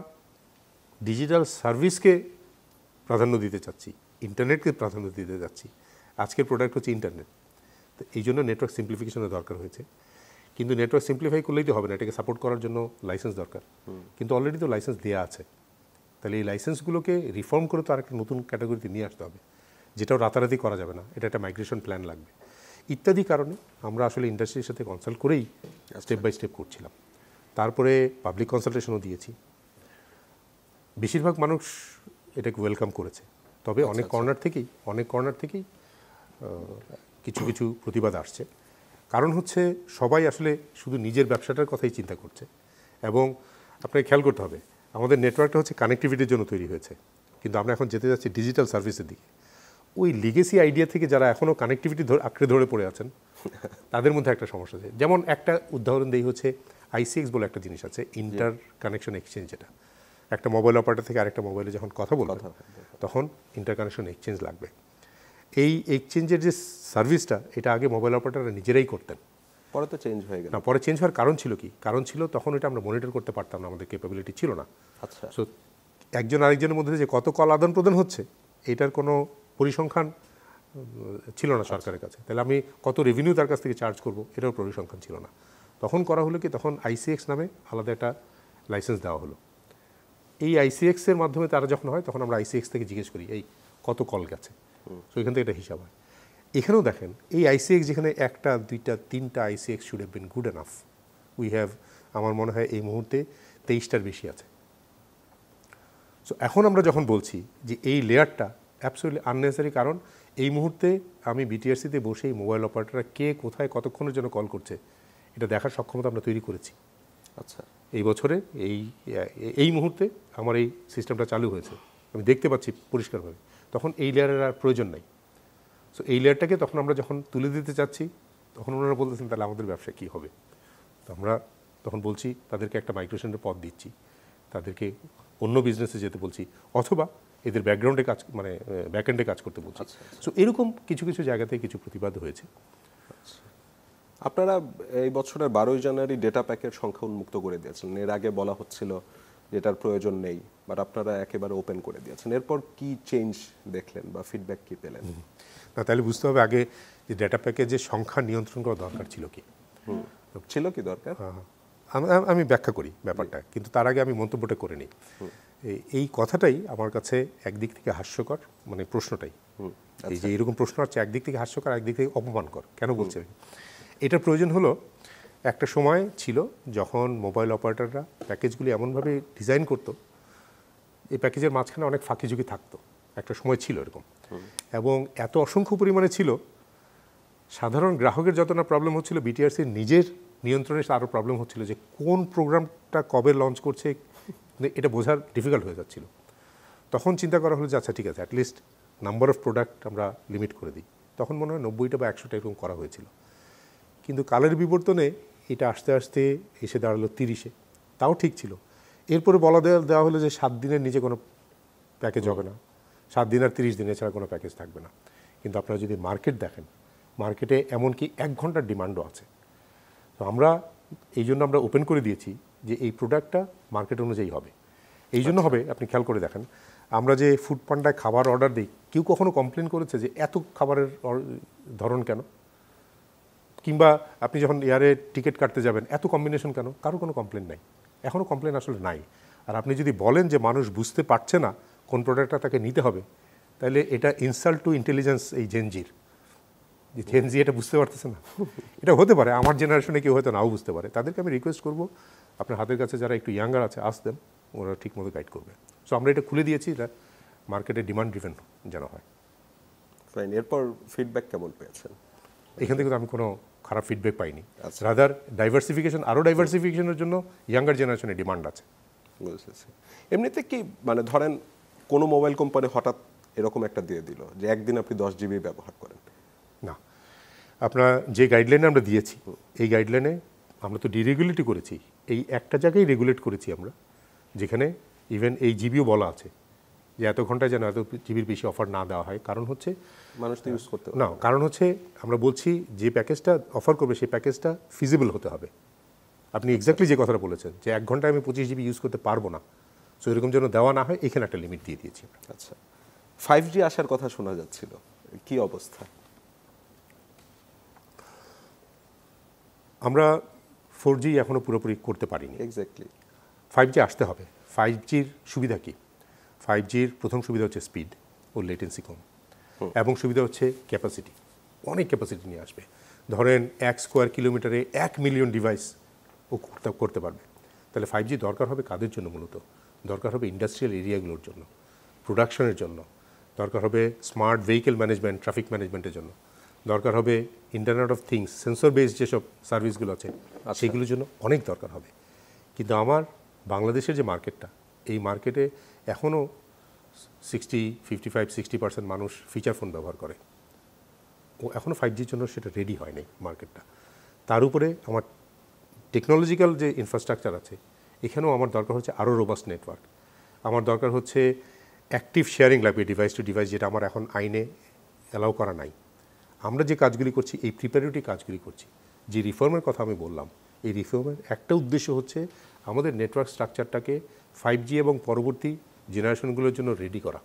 ডিজিটাল সার্ভিসকে প্রাধান্য দিতে চাচ্ছি, ইন্টারনেটকে প্রাধান্য দিতে যাচ্ছি, আজকের প্রোডাক্ট হচ্ছে ইন্টারনেট, তো এই জন্য নেটওয়ার্ক সিম্পলিফিকেশনের দরকার হয়েছে। কিন্তু নেটওয়ার্ক সিম্পলিফাই করলেই তো হবে না, এটাকে সাপোর্ট করার জন্য লাইসেন্স দরকার। কিন্তু অলরেডি তো লাইসেন্স দেওয়া আছে, তাহলে এই লাইসেন্সগুলোকে রিফর্ম করে তো আরেকটা নতুন ক্যাটাগরিতে নিয়ে আসতে হবে, যেটাও রাতারাতি করা যাবে না, এটা একটা মাইগ্রেশন প্ল্যান লাগবে ইত্যাদি কারণে আমরা আসলে ইন্ডাস্ট্রির সাথে কনসাল্ট করেই স্টেপ বাই স্টেপ করছিলাম। তারপরে পাবলিক কনসালটেশনও দিয়েছি। বেশিরভাগ মানুষ এটাকে ওয়েলকাম করেছে, তবে অনেক কর্নার থেকেই কিছু কিছু প্রতিবাদ আসছে। কারণ হচ্ছে সবাই আসলে শুধু নিজের ব্যবসাটার কথাই চিন্তা করছে, এবং আপনাকে খেয়াল করতে হবে আমাদের নেটওয়ার্কটা হচ্ছে কানেক্টিভিটির জন্য তৈরি হয়েছে, কিন্তু আমরা এখন যেতে যাচ্ছি ডিজিটাল সার্ভিসের দিকে। ওই লিগেসি আইডিয়া থেকে যারা এখনও কানেক্টিভিটি আঁকড়ে ধরে পড়ে আছেন তাদের মধ্যে একটা সমস্যা আছে। যেমন একটা উদাহরণ দেই হচ্ছে আইসিএক্স বলে একটা জিনিস আছে, ইন্টার কানেকশন এক্সচেঞ্জ, যেটা একটা মোবাইল অপারেটর থেকে আরেকটা মোবাইলে যখন কথা বলবে তখন ইন্টার কানেকশন এক্সচেঞ্জ লাগবে। এই এক্সচেঞ্জের যে সার্ভিসটা, এটা আগে মোবাইল অপারেটররা নিজেরাই করতেন,
পরে তো চেঞ্জ হয়ে গেল।
না, পরে চেঞ্জ হওয়ার কারণ ছিল কি? কারণ ছিল তখন এটা আমরা মনিটর করতে পারতাম না, আমাদের ক্যাপাবিলিটি ছিল না।
আচ্ছা,
সো একজন আরেকজনের মধ্যে যে কত কল আদান প্রদান হচ্ছে এটার কোনো পরিসংখ্যান ছিল না সরকারের কাছে, তাহলে আমি কত রেভিনিউ তার কাছ থেকে চার্জ করব এটাও পরিসংখ্যান ছিল না। তখন করা হলো কি, তখন আইসিএক্স নামে আলাদা একটা লাইসেন্স দেওয়া হলো। এই আইসিএক্সের মাধ্যমে তারা যখন হয় তখন আমরা আইসিএক্স থেকে জিজ্ঞেস করি এই কত কল গেছে, সো এখান থেকে এটা হিসাব হয়। এখানেও দেখেন এই আইসিএক্স যেখানে একটা দুইটা তিনটা ICX should have been good enough, we have আমার মনে হয় এই মুহূর্তে 23টার বেশি আছে। সো এখন আমরা যখন বলছি যে এই লেয়ারটা অ্যাবসলিউটলি আননেসারি, কারণ এই মুহূর্তে আমি বিটিআরসিতে বসেই মোবাইল অপারেটররা কে কোথায় কতক্ষণের জন্য কল করছে এটা দেখার সক্ষমতা আমরা তৈরি করেছি।
আচ্ছা,
এই বছরে এই মুহূর্তে আমার এই সিস্টেমটা চালু হয়েছে, আমি দেখতে পাচ্ছি পরিষ্কারভাবে। তখন এই লেয়ারের আর প্রয়োজন নাই। সো এই লেয়ারটাকে তখন আমরা যখন তুলে দিতে চাচ্ছি তখন ওনারা বলতেছেন তাহলে আমাদের ব্যবসা কী হবে। তো আমরা তখন বলছি তাদেরকে একটা মাইগ্রেশনের পথ দিচ্ছি, তাদেরকে অন্য বিজনেসে যেতে বলছি, অথবা এদের ব্যাকগ্রাউন্ডে কাজ মানে ব্যাকএন্ডে কাজ করতে বলছি। সো এরকম কিছু কিছু জায়গাতে কিছু প্রতিবাদ হয়েছে।
আপনারা এই বছরের 12ই জানুয়ারি ডেটা প্যাকের সংখ্যা উন্মুক্ত করে দিয়েছেন। এর আগে বলা হচ্ছিল যেটার প্রয়োজন নেই, বাট আপনারা একেবারে ওপেন করে দিয়েছেন। এরপর কি চেঞ্জ দেখলেন বা ফিডব্যাক কি পেলেন?
না, তাহলে বুঝতে হবে আগে যে ডেটা প্যাকেজের সংখ্যা নিয়ন্ত্রণ করা দরকার ছিল কি,
ছিল কি দরকার?
আমি ব্যাখ্যা করি ব্যাপারটা, কিন্তু তার আগে আমি মন্তব্যটা করে নিই। এই কথাটাই আমার কাছে একদিক থেকে হাস্যকর, মানে প্রশ্নটাই এই যে এরকম প্রশ্ন আছে, একদিক থেকে হাস্যকর, একদিক থেকে অপমানকর। কেন বলছি আমি? এটার প্রয়োজন হলো একটা সময় ছিল যখন মোবাইল অপারেটররা প্যাকেজগুলি এমনভাবে ডিজাইন করতো এই প্যাকেজের মাঝখানে অনেক ফাঁকি ঝুঁকি থাকতো, একটা সময় ছিল এরকম, এবং এত অসংখ্য পরিমাণে ছিল সাধারণ গ্রাহকের যত না প্রবলেম হচ্ছিল, বিটিআরসির নিজের নিয়ন্ত্রণে আরও প্রবলেম হচ্ছিল যে কোন প্রোগ্রামটা কবে লঞ্চ করছে এটা বোঝার ডিফিকাল্ট হয়ে যাচ্ছিল। তখন চিন্তা করা হলো যে আচ্ছা ঠিক আছে, অ্যাটলিস্ট নাম্বার অফ প্রোডাক্ট আমরা লিমিট করে দিই। তখন মনে হয় 90টা বা 100টা এরকম করা হয়েছিল। কিন্তু কালের বিবর্তনে এটা আস্তে আস্তে এসে দাঁড়ালো 30-এ, তাও ঠিক ছিল। এরপরে বলা দেওয়া হলো যে 7 দিনের নিচে কোনো প্যাকেজ হবে না, 7 দিন আর 30 দিন এছাড়া কোনো প্যাকেজ থাকবে না। কিন্তু আপনারা যদি মার্কেট দেখেন, মার্কেটে এমনকি 1 ঘন্টার ডিমান্ডও আছে। তো আমরা এই জন্য আমরা ওপেন করে দিয়েছি যে এই প্রোডাক্টটা মার্কেট অনুযায়ী হবে। এই জন্য হবে, আপনি খেয়াল করে দেখেন, আমরা যে ফুড পান্ডায় খাবার অর্ডার দিই, কেউ কখনো কমপ্লেন করেছে যে এত খাবারের ধরন কেন? কিংবা আপনি যখন এয়ারে টিকিট কাটতে যাবেন এত কম্বিনেশন কেন? কারো কোনো কমপ্লেন নাই, এখনও কমপ্লেন আসলে নাই। আর আপনি যদি বলেন যে মানুষ বুঝতে পারছে না কোন প্রোডাক্টটা তাকে নিতে হবে, তাহলে এটা ইনসাল্ট টু ইন্টেলিজেন্স এই জেনজির, যে জেনজি এটা বুঝতে পারতেছে না। এটা হতে পারে আমার জেনারেশনে কেউ হয়তো নাও বুঝতে পারে। তাদেরকে আমি রিকোয়েস্ট করবো আপনার হাতের কাছে যারা একটু ইয়াঙ্গার আছে, আস্ক দেম, ওরা ঠিক মতো গাইড করবে। সো আমরা এটা খুলে দিয়েছি, এটা মার্কেটে ডিমান্ড ড্রিভেন যেন হয়।
ফাইন। এরপর ফিডব্যাক কেমন পেয়েছেন?
এখান থেকে তো আমি কোনো খারাপ ফিডব্যাক পাইনি। রাদার ডাইভার্সিফিকেশন, আরও ডাইভার্সিফিকেশনের জন্য ইয়াঙ্গার জেনারেশনে ডিমান্ড আছে।
বুঝেছি। এমনিতে কি মানে ধরেন কোনো মোবাইল কোম্পানি হঠাৎ এরকম একটা দিয়ে দিল যে একদিন আপনি 10 জিবি ব্যবহার করেন,
না, আপনার যে গাইডলাইনে আমরা দিয়েছি, এই গাইডলাইনে আমরা তো ডিরেগুলেটই করেছি, এই একটা জায়গায় রেগুলেট করেছি আমরা, যেখানে ইভেন এই জিবিও বলা আছে যে এত ঘন্টায় যেন এত জিবির বেশি অফার না দেওয়া হয়। কারণ হচ্ছে
মানুষ তো ইউজ করতে
না, কারণ হচ্ছে আমরা বলছি যে প্যাকেজটা অফার করবে সেই প্যাকেজটা ফিজিবল হতে হবে। আপনি এক্স্যাক্টলি যে কথাটা বলেছেন যে 1 ঘন্টায় আমি 25 জিবি ইউজ করতে পারবো না, সো এরকম যেন দেওয়া না হয়, এখানে একটা লিমিট দিয়ে দিয়েছি।
আচ্ছা, 5G আসার কথা শোনা যাচ্ছিল, কি অবস্থা?
আমরা 4G এখনো পুরোপুরি করতে পারিনি।
এক্স্যাক্টলি।
5G আসতে হবে। 5Gর সুবিধা কি? 5Gর প্রথম সুবিধা হচ্ছে স্পিড ও লেটেন্সি কম, এবং সুবিধা হচ্ছে ক্যাপাসিটি, অনেক ক্যাপাসিটি নিয়ে আসবে। ধরেন 1 স্কোয়ার কিলোমিটারে 1 মিলিয়ন ডিভাইস ও করতে পারবে। তাহলে 5G দরকার হবে কাদের জন্য? মূলত দরকার হবে ইন্ডাস্ট্রিয়াল এরিয়াগুলোর জন্য, প্রোডাকশনের জন্য, দরকার হবে স্মার্ট ভেহিকেল ম্যানেজমেন্ট, ট্রাফিক ম্যানেজমেন্টের জন্য, দরকার হবে internet of things, sensor based যেসব সার্ভিসগুলো আছে সেগুলোর জন্য অনেক দরকার হবে। কিন্তু আমার বাংলাদেশের যে মার্কেটটা, এই মার্কেটে এখনও 55-60% মানুষ ফিচার ফোন ব্যবহার করে, ও এখনও 5Gর জন্য সেটা রেডি হয়নি মার্কেটটা। তার উপরে আমার টেকনোলজিক্যাল যে ইনফ্রাস্ট্রাকচার আছে, এখানেও আমার দরকার হচ্ছে আরও রোবাস্ট নেটওয়ার্ক। আমার দরকার হচ্ছে অ্যাক্টিভ শেয়ারিং লাগবে ডিভাইস টু ডিভাইস, যেটা আমার এখন আইনে অ্যালাউ করা নাই। আমরা যে কাজগুলি করছি, এই প্রিপারেটরি কাজগুলি করছি, যে রিফর্মের কথা আমি বললাম, এই রিফর্মের একটা উদ্দেশ্য হচ্ছে আমাদের নেটওয়ার্ক স্ট্রাকচারটাকে 5G এবং পরবর্তী জেনারেশনগুলোর জন্য রেডি করা।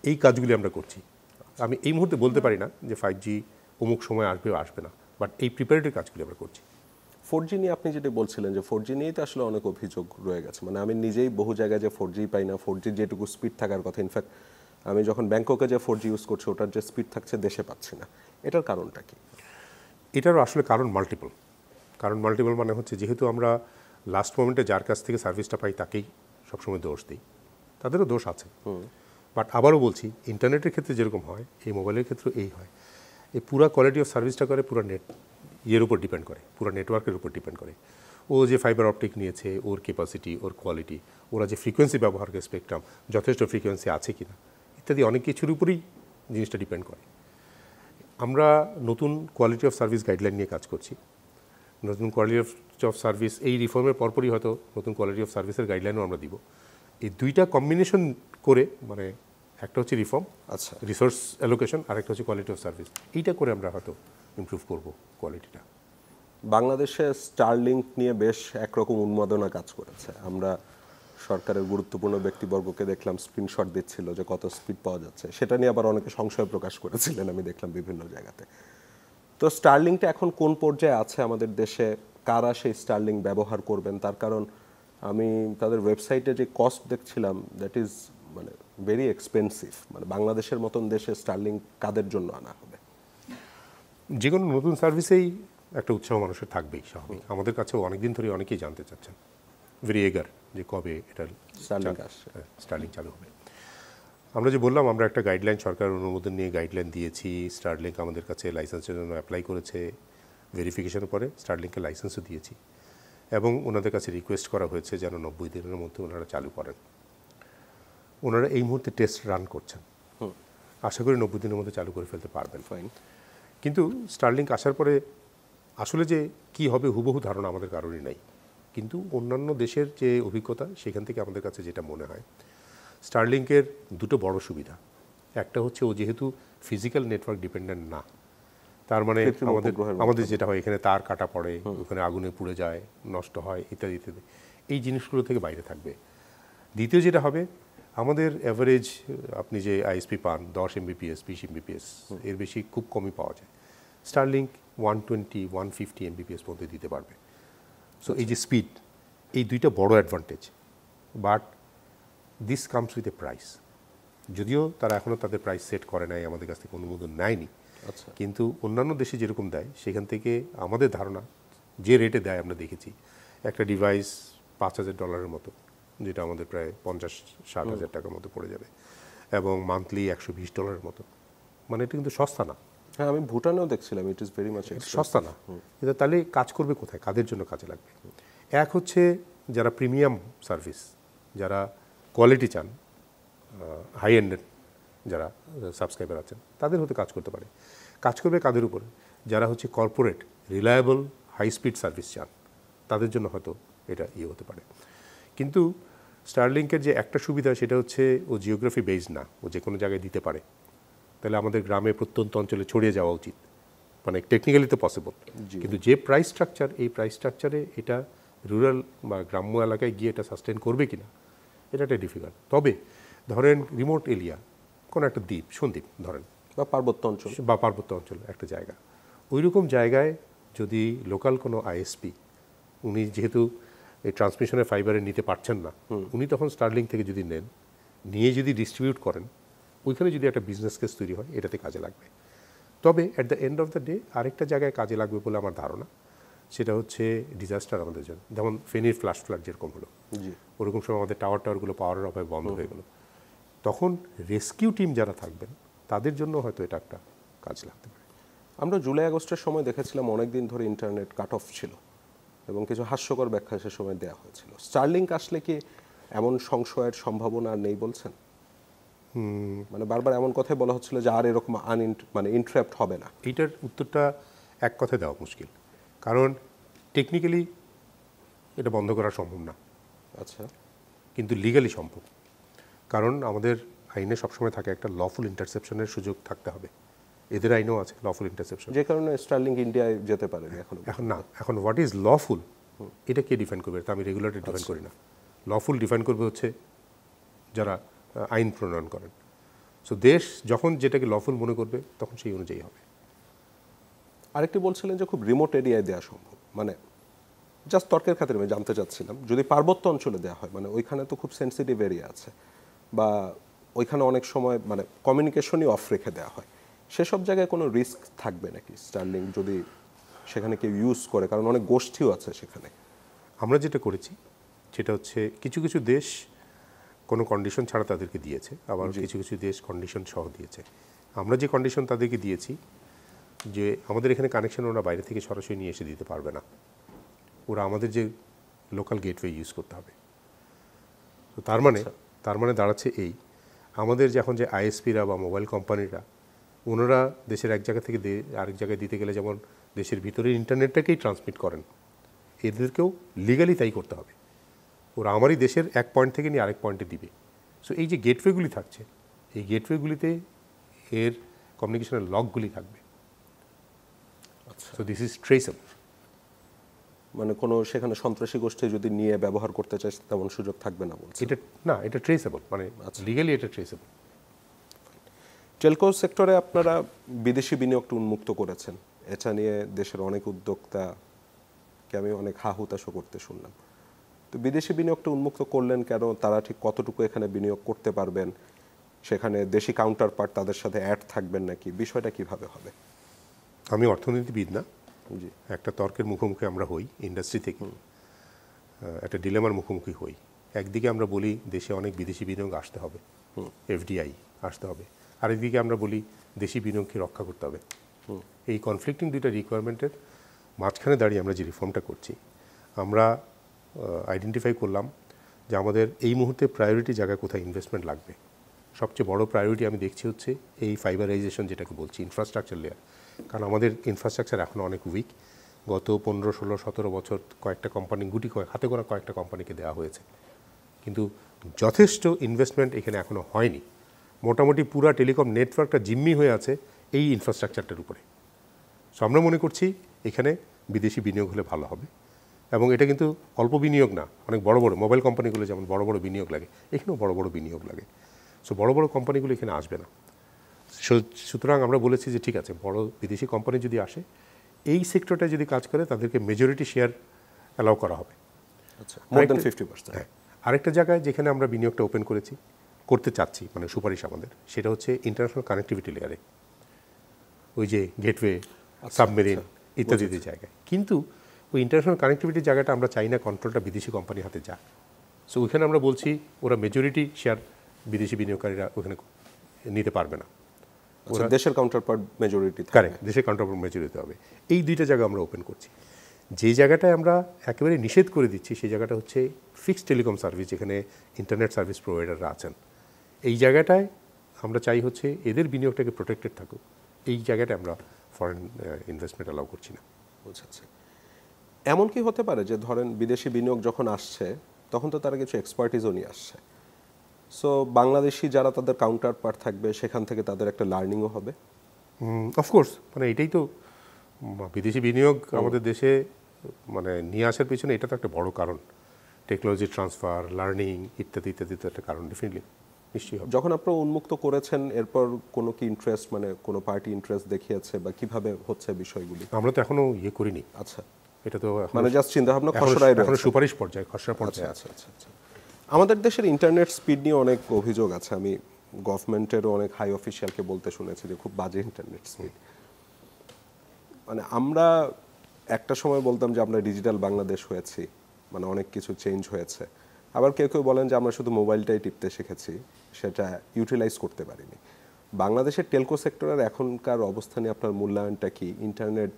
এই কাজগুলি আমরা করছি। আমি এই মুহূর্তে বলতে পারি না যে 5G অমুক সময় আসবে বা আসবে না, বাট এই প্রিপারেটরি কাজগুলি আমরা করছি।
4G নিয়ে আপনি যেটা বলছিলেন যে 4G নিয়েই তো আসলে অনেক অভিযোগ রয়ে গেছে। মানে আমি নিজেই বহু জায়গায় যে 4G পাই না, 4G যেটুকু স্পিড থাকার কথা, ইনফ্যাক্ট আমি যখন ব্যাংককে যে 4G ইউজ করছি ওটার যে স্পিড থাকছে দেশে পাচ্ছি না, এটার কারণটা কি?
এটারও আসলে কারণ মাল্টিপল। মানে হচ্ছে যেহেতু আমরা লাস্ট মোমেন্টে যার কাছ থেকে সার্ভিসটা পাই তাকেই সবসময় দোষ দিই, তাদেরও দোষ আছে। বাট আবারও বলছি, ইন্টারনেটের ক্ষেত্রে যেরকম হয় এই মোবাইলের ক্ষেত্রেও এই হয়। এই পুরো কোয়ালিটি অফ সার্ভিসটা করে পুরো ইয়ের উপর ডিপেন্ড করে, পুরো নেটওয়ার্কের উপর ডিপেন্ড করে। ও যে ফাইবার অপটিক নিয়েছে, ওর ক্যাপাসিটি, ওর কোয়ালিটি, ওরা যে ফ্রিকোয়েন্সি ব্যবহার করে, স্পেকট্রাম যথেষ্ট ফ্রিকোয়েন্সি আছে কিনা ইত্যাদি অনেক কিছুর উপরেই জিনিসটা ডিপেন্ড করে। আমরা নতুন কোয়ালিটি অফ সার্ভিস গাইডলাইন নিয়ে কাজ করছি। নতুন কোয়ালিটি অফ সার্ভিস এই রিফর্মের পরপরই হয়তো নতুন কোয়ালিটি অফ সার্ভিসের গাইডলাইনও আমরা দিব। এই দুইটা কম্বিনেশন করে, মানে একটা হচ্ছে রিফর্ম,
আচ্ছা,
রিসোর্স অ্যালোকেশন, আর একটা হচ্ছে কোয়ালিটি অফ সার্ভিস। এইটা করে আমরা হয়তো ইমপ্রুভ করব কোয়ালিটিটা।
বাংলাদেশে স্টারলিংক নিয়ে বেশ একরকম উন্মাদনা কাজ করেছে। আমরা সরকারের গুরুত্বপূর্ণ ব্যক্তিবর্গকে দেখলাম স্ক্রিনশট দিচ্ছিল যে কত স্পিড পাওয়া যাচ্ছে, সেটা নিয়ে আবার অনেকে সংশয় প্রকাশ করেছিলেন, আমি দেখলাম বিভিন্ন জায়গাতে। তো স্টারলিংকটা এখন কোন পর্যায়ে আছে আমাদের দেশে, কারা সেই স্টারলিংক ব্যবহার করবেন? তার কারণ আমি তাদের ওয়েবসাইটে যে কস্ট দেখছিলাম, দ্যাট ইজ মানে ভেরি এক্সপেন্সিভ। মানে বাংলাদেশের মতন দেশে স্টারলিংক কাদের জন্য আনা হবে?
যে কোনো নতুন সার্ভিসেই একটা উৎসাহ মানুষের থাকবেই, স্বাভাবিক। আমাদের কাছেও অনেকদিন ধরে অনেকেই জানতে চাচ্ছেন, ভেরি এগার, যে কবে এটা স্টারলিংক চালু হবে। আমরা যে বললাম, আমরা একটা গাইডলাইন, সরকারের অনুমোদন নিয়ে গাইডলাইন দিয়েছি। স্টারলিংক আমাদের কাছে লাইসেন্সের জন্য অ্যাপ্লাই করেছে, ভেরিফিকেশনের পরে স্টারলিংকের লাইসেন্সও দিয়েছি, এবং ওনাদের কাছে রিকোয়েস্ট করা হয়েছে যেন 90 দিনের মধ্যে ওনারা চালু করেন। ওনারা এই মুহূর্তে টেস্ট রান করছেন, আশা করি 90 দিনের মধ্যে চালু করে ফেলতে পারবেন।
ফাইন।
কিন্তু স্টারলিংক আসার পরে আসলে যে কি হবে হুবহু ধারণা আমাদের কারোরই নাই। কিন্তু অন্যান্য দেশের যে অভিজ্ঞতা, সেখান থেকে আমাদের কাছে যেটা মনে হয়, স্টারলিংকের দুটো বড় সুবিধা। একটা হচ্ছে ও যেহেতু ফিজিক্যাল নেটওয়ার্ক ডিপেন্ডেন্ট না, তার মানে আমাদের যেটা হয় এখানে তার কাটা পড়ে, ওখানে আগুনে পুড়ে যায়, নষ্ট হয়, ইত্যাদি ইত্যাদি, এই জিনিসগুলো থেকে বাইরে থাকবে। দ্বিতীয় যেটা হবে, আমাদের অ্যাভারেজ আপনি যে আইএসপি পান 10 Mbps 20 Mbps, এর বেশি খুব কমই পাওয়া যায়। স্টারলিংক 120 150 Mbps পর্যন্ত দিতে পারবে। সো এই যে স্পিড, এই দুইটা বড় advantage. But this comes with a price. যদিও তারা এখনও তাদের প্রাইস সেট করে নাই, আমাদের কাছ থেকে অনুমোদন নেয়নি।
আচ্ছা,
কিন্তু অন্যান্য দেশে যেরকম দেয়, সেখান থেকে আমাদের ধারণা যে রেটে দেয় আমরা দেখেছি, একটা ডিভাইস $5,000 মতো, যেটা আমাদের প্রায় 50-60 হাজার টাকার মতো পড়ে যাবে, এবং মান্থলি $120 মতো। মানে এটা কিন্তু সস্তা না।
হ্যাঁ, আমি ভুটানেও দেখছিলাম, ইট ইজ ভেরি মাচ
সস্তা না। কিন্তু তাহলে কাজ করবে কোথায়, কাদের জন্য কাজে লাগবে? এক হচ্ছে যারা প্রিমিয়াম সার্ভিস, যারা কোয়ালিটি চান, হাই এন্ডের যারা সাবস্ক্রাইবার আছেন, তাদের হতে কাজ করতে পারে। কাজ করবে কাদের উপরে? যারা হচ্ছে corporate reliable high speed service চান, তাদের জন্য হয়তো এটা হতে পারে। কিন্তু স্টারলিংকের যে একটা সুবিধা, সেটা হচ্ছে ও জিওগ্রাফি বেসড না, ও যে কোনো জায়গায় দিতে পারে। তাহলে আমাদের গ্রামে প্রত্যন্ত অঞ্চলে ছড়িয়ে যাওয়া উচিত, মানে টেকনিক্যালি তো পসিবল। কিন্তু যে প্রাইস স্ট্রাকচার, এই প্রাইস স্ট্রাকচারে এটা রুরাল বা গ্রাম্য এলাকায় গিয়ে এটা সাস্টেন করবে কিনা, এটা একটা ডিফিকাল্ট। তবে ধরেন রিমোট এরিয়া, কোনো একটা দ্বীপ, সন্দ্বীপ ধরেন,
বা পার্বত্য অঞ্চল
একটা জায়গা, ওই রকম জায়গায় যদি লোকাল কোনো আইএসপি, উনি যেহেতু এই ট্রান্সমিশনের ফাইবারে নিতে পারছেন না, উনি তখন স্টারলিংক থেকে যদি নেন, নিয়ে যদি ডিস্ট্রিবিউট করেন, ওইখানে যদি একটা বিজনেস কেস তৈরি হয়, এটাতে কাজে লাগবে। তবে at the end of the day আরেকটা জায়গায় কাজে লাগবে বলে আমার ধারণা, সেটা হচ্ছে ডিজাস্টার আমাদের জন্য। যেমন ফেনীর ফ্লাশ ফ্লাড যেরকম হলো, ওরকম সময় আমাদের টাওয়ারগুলো পাওয়ারের অভাবে বন্ধ হয়ে গেল, তখন রেস্কিউ টিম যারা থাকবেন, তাদের জন্য হয়তো এটা একটা কাজ লাগতে পারে।
আমরা জুলাই আগস্টের সময় দেখেছিলাম অনেকদিন ধরে ইন্টারনেট কাট অফ ছিল, এবং কিছু হাস্যকর ব্যাখ্যা সে সময় দেওয়া হয়েছিল। স্টারলিংক আসলে কি এমন সংশয়ের সম্ভাবনা নেই বলছেন? মানে বারবার এমন কথাই বলা হচ্ছিল যে আর এরকম মানে ইন্টারাপ্ট হবে না।
এইটার উত্তরটা এক কথায় দেওয়া মুশকিল, কারণ টেকনিক্যালি এটা বন্ধ করা সম্ভব না।
আচ্ছা,
কিন্তু লিগালি সম্ভব, কারণ আমাদের আইনে সবসময় থাকে একটা লফুল ইন্টারসেপশনের সুযোগ থাকতে হবে। এদের আইনেও আছে লফুল ইন্টারসেপশন,
যে কারণে স্টারলিংক ইন্ডিয়ায় যেতে পারে এখন
না। এখন হোয়াট ইজ লফুল, এটা কে ডিফাইন করবে? তা আমি রেগুলেটর ডিফাইন করি না। লফুল ডিফাইন করবে হচ্ছে যারা আইন প্রণয়ন করেন। সো দেশ যখন যেটাকে লফুল মনে করবে, তখন সেই অনুযায়ী হবে।
আরেকটি বলছিলেন যে খুব রিমোট এরিয়ায় দেওয়া সম্ভব, মানে জাস্ট তর্কের খাতিরে আমি জানতে চাচ্ছিলাম, যদি পার্বত্য অঞ্চলে দেওয়া হয়, মানে ওইখানে তো খুব সেন্সিটিভ এরিয়া আছে, বা ওইখানে অনেক সময় মানে কমিউনিকেশনই অফ রেখে দেওয়া হয়, সেসব জায়গায় কোনো রিস্ক থাকবে নাকি স্টারলিংক যদি সেখানে কেউ ইউজ করে, কারণ অনেক গোষ্ঠীও আছে সেখানে?
আমরা যেটা করেছি সেটা হচ্ছে কিছু কিছু দেশ কোনো কন্ডিশন ছাড়া তাদেরকে দিয়েছে, আবার কিছু কিছু দেশ কন্ডিশন সহ দিয়েছে। আমরা যে কন্ডিশন তাদেরকে দিয়েছি যে আমাদের এখানে কানেকশন ওরা বাইরে থেকে সরাসরি নিয়ে এসে দিতে পারবে না, ওরা আমাদের যে লোকাল গেটওয়ে ইউজ করতে হবে। তো তার মানে দাঁড়াচ্ছে এই, আমাদের যখন যে আইএসপিরা বা মোবাইল কোম্পানিরা ওনারা দেশের এক জায়গা থেকে আরেক জায়গায় দিতে গেলে যেমন দেশের ভিতরে ইন্টারনেটটাকেই ট্রান্সমিট করেন, এদেরকেও লিগালি তাই করতে হবে। ওরা আমারই দেশের এক পয়েন্ট থেকে নিয়ে আরেক পয়েন্টে দিবে। সো এই যে গেটওয়েগুলি থাকছে, এই গেটওয়েগুলিতে এর কমিউনিকেশনের লগগুলি থাকবে। So this is traceable.
মানে কোনো সেখানে সন্ত্রাসী গোষ্ঠী যদি নিয়ে ব্যবহার করতে চায় তেমন সুযোগ থাকবে না বলছে?
এটা ট্রেসেবল, মানে লিগালি এটা ট্রেসেবল।
টেলকো সেক্টরে আপনারা বিদেশি বিনিয়োগটা উন্মুক্ত করেছেন, এটা নিয়ে দেশের অনেক উদ্যোক্তাকে আমি অনেক হা হুতাশও করতে শুনলাম। তো বিদেশি বিনিয়োগটা উন্মুক্ত করলেন কেন? তারা ঠিক কতটুকু এখানে বিনিয়োগ করতে পারবেন? সেখানে দেশি কাউন্টার পার্ট তাদের সাথে অ্যাড থাকবেন নাকি? বিষয়টা কিভাবে হবে?
আমি অর্থনীতিবিদ না,
জি,
একটা তর্কের মুখোমুখি আমরা হই ইন্ডাস্ট্রি থেকে, একটা ডিলেমার মুখোমুখি হই। একদিকে আমরা বলি দেশে অনেক বিদেশি বিনিয়োগ আসতে হবে, এফডিআই আসতে হবে, আরেকদিকে আমরা বলি দেশি বিনিয়োগকে রক্ষা করতে হবে। এই কনফ্লিক্টিং দুইটা রিকোয়ারমেন্টের মাঝখানে দাঁড়িয়ে আমরা যে রিফর্মটা করছি, আমরা আইডেন্টিফাই করলাম যে আমাদের এই মুহূর্তে প্রায়োরিটি জায়গায় কোথায় ইনভেস্টমেন্ট লাগবে। সবচেয়ে বড় প্রায়োরিটি আমি দেখছি হচ্ছে এই ফাইবারাইজেশন, যেটাকে বলছি ইনফ্রাস্ট্রাকচার লেয়ার। কারণ আমাদের ইনফ্রাস্ট্রাকচার এখনও অনেক উইক। গত 15, 16, 17 বছর কয়েকটা কোম্পানি, হাতে গোনা কয়েকটা কোম্পানিকে দেওয়া হয়েছে, কিন্তু যথেষ্ট ইনভেস্টমেন্ট এখানে এখনও হয়নি। মোটামুটি পুরা টেলিকম নেটওয়ার্কটা জিম্মি হয়ে আছে এই ইনফ্রাস্ট্রাকচারটার উপরে। সো আমরা মনে করছি এখানে বিদেশি বিনিয়োগ হলে ভালো হবে, এবং এটা কিন্তু অল্প বিনিয়োগ না, অনেক বড় বড় মোবাইল কোম্পানিগুলো যেমন বড় বড় বিনিয়োগ লাগে, এখানেও বড় বড় বিনিয়োগ লাগে। সো বড় বড় কোম্পানিগুলো এখানে আসবে না। সুতরাং আমরা বলেছি যে ঠিক আছে, বড় বিদেশি কোম্পানি যদি আসে, এই সেক্টরটা যদি কাজ করে তাদেরকে মেজরিটি শেয়ার অ্যালাউ করা হবে।
আচ্ছা, মোর দ্যান 50%।
হ্যাঁ, আরেকটা জায়গায় যেখানে আমরা বিনিয়োগটা ওপেন করতে চাচ্ছি, মানে সুপারিশ আমাদের, সেটা হচ্ছে ইন্টারন্যাশনাল কানেক্টিভিটি লেয়ারে, ওই যে গেটওয়ে, সাবমেরিন ইত্যাদি জায়গায়। কিন্তু ওই ইন্টারন্যাশনাল কানেক্টিভিটির জায়গাটা আমরা চাই না কন্ট্রোলটা বিদেশি কোম্পানির হাতে যাক। সো ওইখানে আমরা বলছি ওরা মেজরিটি শেয়ার বিদেশি বিনিয়োগকারীরা ওখানে নিতে পারবে না।
ওরা দেশের কাউন্টার পার্ট মেজরিটি,
কারেক্ট, দেশের কাউন্টার পার্ট মেজরিটি হবে। এই দুইটা জায়গা আমরা ওপেন করছি। যে জায়গাটায় আমরা একেবারে নিষেধ করে দিচ্ছি সেই জায়গাটা হচ্ছে ফিক্সড টেলিকম সার্ভিস, যেখানে ইন্টারনেট সার্ভিস প্রোভাইডাররা আছেন। এই জায়গাটায় আমরা চাই হচ্ছে এদের বিনিয়োগটাকে প্রোটেক্টেড থাকুক। এই জায়গাটা আমরা ফরেন ইনভেস্টমেন্ট অ্যালাউ করছি না।
বুঝাচ্ছে। এমন কি হতে পারে যে ধরেন বিদেশি বিনিয়োগ যখন আসছে তখন তো তারা কিছু এক্সপার্টিজও নিয়ে আসছে, সো বাংলাদেশি যারা তাদের কাউন্টার পার্ট থাকবে সেখান থেকে তাদের একটা লার্নিংও হবে?
অফকোর্স, মানে এটাই তো বিদেশি বিনিয়োগ আমাদের দেশে মানে নিয়ে আসার পিছনে এটা তো একটা বড় কারণ। টেকনোলজি ট্রান্সফার, লার্নিং ইত্যাদি ইত্যাদি তো একটা কারণ, ডেফিনেটলি, নিশ্চয়ই হবে।
যখন আপনারা উন্মুক্ত করেছেন এরপর কোনো কি ইন্টারেস্ট, মানে কোনো পার্টি ইন্টারেস্ট দেখিয়েছে বা কিভাবে হচ্ছে বিষয়গুলি?
আমরা তো এখনো করিনি।
আচ্ছা,
এটা তো
মানে জাস্ট চিন্তা ভাবনা খসড়ায় রয়েছে,
এখনো সুপারিশ পর্যায়ে, খসড়া পর্যায়ে আছে।
আচ্ছা আচ্ছা। আমাদের দেশের ইন্টারনেট স্পিড নিয়ে অনেক অভিযোগ আছে। আমি গভর্নমেন্টেরও অনেক হাই অফিসিয়ালকে বলতে শুনেছি যে খুব বাজে ইন্টারনেট স্পিড। মানে আমরা একটা সময় বলতাম যে আমরা ডিজিটাল বাংলাদেশ হয়েছি, মানে অনেক কিছু চেঞ্জ হয়েছে। আবার কেউ কেউ বলেন যে আমরা শুধু মোবাইলটাই টিপতে শিখেছি, সেটা ইউটিলাইজ করতে পারিনি। বাংলাদেশের টেলকো সেক্টরের এখনকার অবস্থানে আপনার মূল্যায়নটা কি? ইন্টারনেট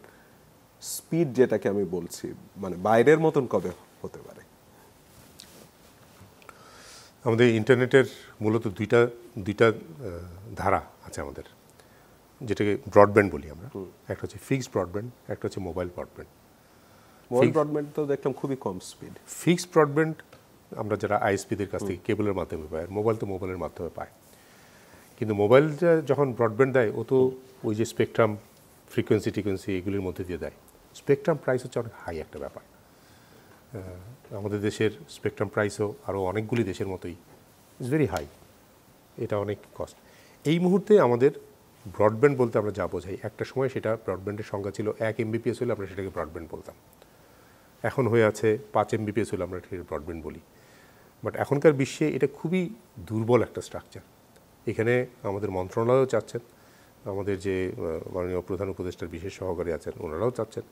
স্পিড যেটাকে আমি বলছি, মানে বাইরের মতন কবে হতে পারে?
আমাদের ইন্টারনেটের মূলত দুইটা ধারা আছে আমাদের, যেটাকে ব্রডব্যান্ড বলি আমরা। একটা হচ্ছে ফিক্সড ব্রডব্যান্ড, একটা হচ্ছে মোবাইল ব্রডব্যান্ড।
মোবাইল ব্রডব্যান্ড তো দেখলাম খুবই কম স্পিড।
ফিক্সড ব্রডব্যান্ড আমরা যারা আইএসপিদের কাছ থেকে কেবলের মাধ্যমে পাই, আর মোবাইল তো মোবাইলের মাধ্যমে পায়। কিন্তু মোবাইলটা যখন ব্রডব্যান্ড দেয় ও তো ওই যে স্পেকট্রাম, ফ্রিকোয়েন্সি এগুলির মধ্যে দিয়ে দেয়। স্পেকট্রাম প্রাইস হচ্ছে অনেক হাই একটা ব্যাপার। আমাদের দেশের স্পেকট্রাম প্রাইসও আরও অনেকগুলি দেশের মতোই ইটস ভেরি হাই, এটা অনেক কস্ট। এই মুহূর্তে আমাদের ব্রডব্যান্ড বলতে আমরা যা বোঝাই, একটা সময় সেটা ব্রডব্যান্ডের সংখ্যা ছিল 1 MBPS হলে আমরা সেটাকে ব্রডব্যান্ড বলতাম। এখন হয়ে আছে 5 MBPS হলে আমরা সেটাকে ব্রডব্যান্ড বলি। বাট এখনকার বিশ্বে এটা খুবই দুর্বল একটা স্ট্রাকচার। এখানে আমাদের মন্ত্রণালয়ও চাচ্ছেন, আমাদের যে মাননীয় প্রধান উপদেষ্টার বিশেষ সহকারী আছেন ওনারাও চাচ্ছেন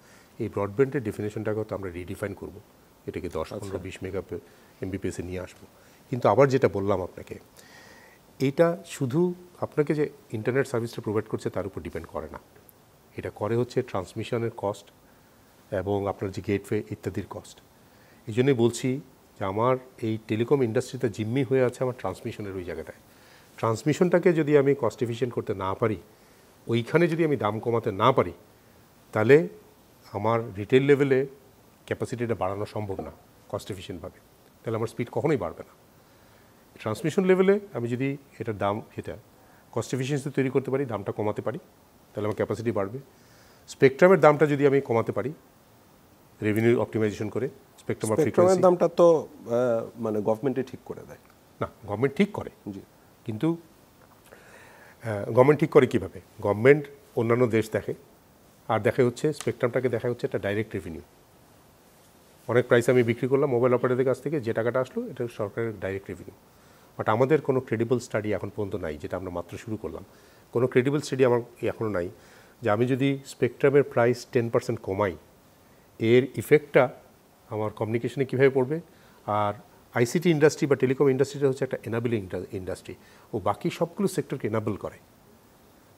এই ব্রডব্যান্ডের ডেফিনেশনটাকেও তো আমরা রিডিফাইন করব, এটাকে 10-15-20 মেগা এমবিপিএসে নিয়ে আসবো। কিন্তু আবার যেটা বললাম আপনাকে, এইটা শুধু আপনাকে যে ইন্টারনেট সার্ভিসটা প্রোভাইড করছে তার উপর ডিপেন্ড করে না, এটা করে হচ্ছে ট্রান্সমিশনের কস্ট এবং আপনার যে গেটওয়ে ইত্যাদির কস্ট। এই জন্যই বলছি যে আমার এই টেলিকম ইন্ডাস্ট্রিতে জিম্মি হয়ে আছে আমার ট্রান্সমিশনের ওই জায়গাটায়। ট্রান্সমিশনটাকে যদি আমি কস্ট এফিশিয়েন্ট করতে না পারি, ওইখানে যদি আমি দাম কমাতে না পারি, তাহলে আমার রিটেল লেভেলে ক্যাপাসিটিটা বাড়ানো সম্ভব না কস্ট এফিশিয়েন্টভাবে, তাহলে আমার স্পিড কখনোই বাড়বে না। ট্রান্সমিশন লেভেলে আমি যদি এটার দাম যেটা কস্ট এফিসিয়েন্সি তৈরি করতে পারি, দামটা কমাতে পারি, তাহলে আমার ক্যাপাসিটি বাড়বে। স্পেকট্রামের দামটা যদি আমি কমাতে পারি রেভিনিউ অপটিমাইজেশন করে,
স্পেকট্রামের দামটা তো মানে গভর্নমেন্টই ঠিক করে দেয়
না, গভর্নমেন্ট ঠিক করে,
জি,
কিন্তু গভর্নমেন্ট ঠিক করে কীভাবে? গভর্নমেন্ট অন্যান্য দেশ দেখে, আর দেখা হচ্ছে স্পেকট্রামটাকে দেখা হচ্ছে একটা ডাইরেক্ট রেভিনিউ। অনেক প্রাইসে আমি বিক্রি করলাম মোবাইল অপারেটরদের কাছ থেকে, যে টাকাটা আসলো এটা সরকারের ডাইরেক্ট রেভিনিউ। বাট আমাদের কোনো ক্রেডিবল স্টাডি এখন পর্যন্ত নাই, যেটা আমরা মাত্র শুরু করলাম। কোনো ক্রেডিবল স্টাডি আমার এখনও নাই যে আমি যদি স্পেকট্রামের প্রাইস 10% কমাই, এর ইফেক্টটা আমার কমিউনিকেশনে কীভাবে পড়বে। আর আইসিটি ইন্ডাস্ট্রি বা টেলিকম ইন্ডাস্ট্রিটা হচ্ছে একটা এনাবেলিং ইন্ডাস্ট্রি, ও বাকি সবগুলো সেক্টরকে এনাবেল করে।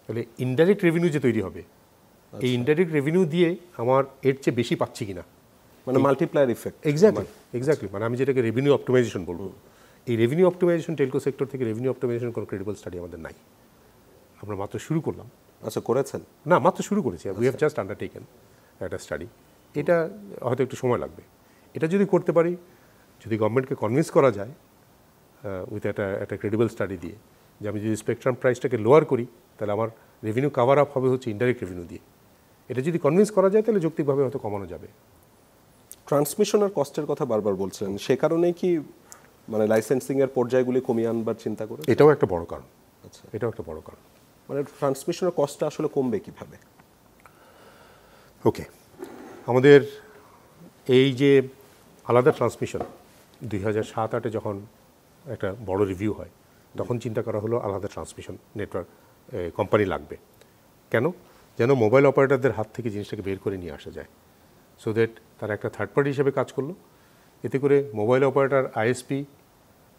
তাহলে ইনডাইরেক্ট রেভিনিউ যে তৈরি হবে, এই ইনডাইরেক্ট রেভিনিউ দিয়ে আমার এর চেয়ে বেশি পাচ্ছি কিনা,
মানে মাল্টিপ্লায়ার ইফেক্ট।
এক্স্যাক্টলি মানে আমি যেটাকে রেভিনিউ অপটিমাইজেশন বলবো, এই রেভিনিউ অপটিমাইজেশন টেলকো সেক্টর থেকে রেভিনিউ অপটিমাইজেশন কোনো ক্রেডিবল স্টাডি আমাদের নাই, আমরা মাত্র শুরু করলাম।
আচ্ছা, করেছেন?
না, মাত্র শুরু করেছি, উই হ্যাভ জাস্ট আন্ডারটেকেন একটা স্টাডি। এটা হয়তো একটু সময় লাগবে। এটা যদি করতে পারি, যদি গভর্নমেন্টকে কনভিন্স করা যায় উইথ একটা ক্রেডিবল স্টাডি দিয়ে যে আমি যদি স্পেকট্রাম প্রাইসটাকে লোয়ার করি, তাহলে আমার রেভিনিউ কাভার আপ হবে হচ্ছে ইনডাইরেক্ট রেভিনিউ দিয়ে। এটা যদি কনভিন্স করা যায় তাহলে যৌক্তিকভাবে হয়তো কমানো যাবে।
ট্রান্সমিশনের কস্টের কথা বারবার বলছিলেন, সে কারণেই কি মানে লাইসেন্সিং এর পর্যায়গুলি কমিয়ে আনবার চিন্তা করে?
এটাও একটা বড় কারণ।
আচ্ছা,
এটাও একটা বড় কারণ।
মানে ট্রান্সমিশনের কস্টটা আসলে কমবে কিভাবে?
ওকে, আমাদের এই যে আলাদা ট্রান্সমিশন 2007-08 যখন একটা বড় রিভিউ হয়, তখন চিন্তা করা হলো আলাদা ট্রান্সমিশন নেটওয়ার্ক কোম্পানি লাগবে। কেন? যেন মোবাইল অপারেটরদের হাত থেকে জিনিসটাকে বের করে নিয়ে আসা যায়, সো দ্যাট তারা একটা থার্ড পার্টি হিসেবে কাজ করলো। এতে করে মোবাইল অপারেটর, আইএসপি,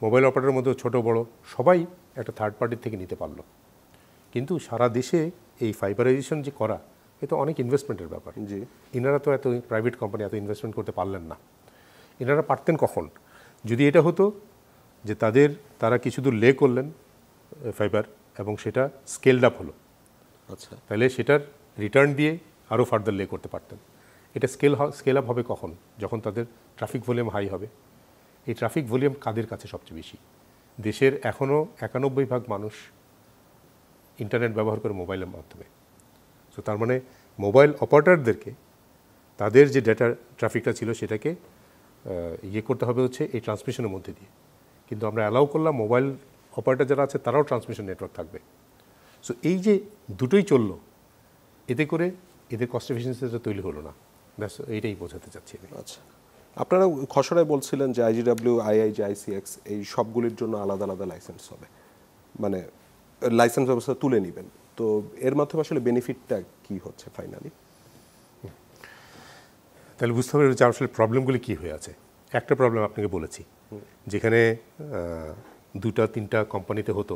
মোবাইল অপারেটরের মধ্যে ছোট বড় সবাই একটা থার্ড পার্টির থেকে নিতে পারলো। কিন্তু সারা দেশে এই ফাইবারাইজেশন যে করা, এ তো অনেক ইনভেস্টমেন্টের ব্যাপার।
জি,
এনারা তো এত প্রাইভেট কোম্পানি এত ইনভেস্টমেন্ট করতে পারলেন না। এনারা পারতেন কখন? যদি এটা হতো যে তারা কিছু দূর লে করলেন ফাইবার এবং সেটা স্কেলড আপ হলো,
আচ্ছা,
তাহলে সেটার রিটার্ন দিয়ে আরও ফার্দার লে করতে পারতেন। এটা স্কেল আপ হবে কখন? যখন তাদের ট্রাফিক ভলিউম হাই হবে। এই ট্রাফিক ভলিউম কাদের কাছে সবচেয়ে বেশি? দেশের এখনও 91% মানুষ ইন্টারনেট ব্যবহার করে মোবাইলের মাধ্যমে। সো তার মানে মোবাইল অপারেটরদেরকে তাদের যে ডেটা ট্রাফিকটা ছিল সেটাকে করতে হবে হচ্ছে এই ট্রান্সমিশনের মধ্যে দিয়ে। কিন্তু আমরা অ্যালাউ করলাম মোবাইল অপারেটর যারা আছে তারাও ট্রান্সমিশন নেটওয়ার্ক থাকবে। সো এই যে দুটোই চললো, এতে করে এদের কস্ট এফিসিয়েন্সিটা তৈরি হলো না। এইটাই বোঝাতে চাচ্ছি আমি।
আচ্ছা, আপনারা খসড়ায় বলছিলেন যে আইজিডব্লিউ, আইআইজি, আইসিএক্স এই সবগুলির জন্য আলাদা আলাদা লাইসেন্স হবে, মানে লাইসেন্স ব্যবস্থা তুলে নেবেন। তো এর মাধ্যমে আসলে বেনিফিটটা কি হচ্ছে ফাইনালি?
তাহলে বুঝতে হবে যে আসলে প্রবলেমগুলি কী হয়ে আছে। একটা প্রবলেম আপনাকে বলেছি, যেখানে 2-3টা কোম্পানিতে হতো,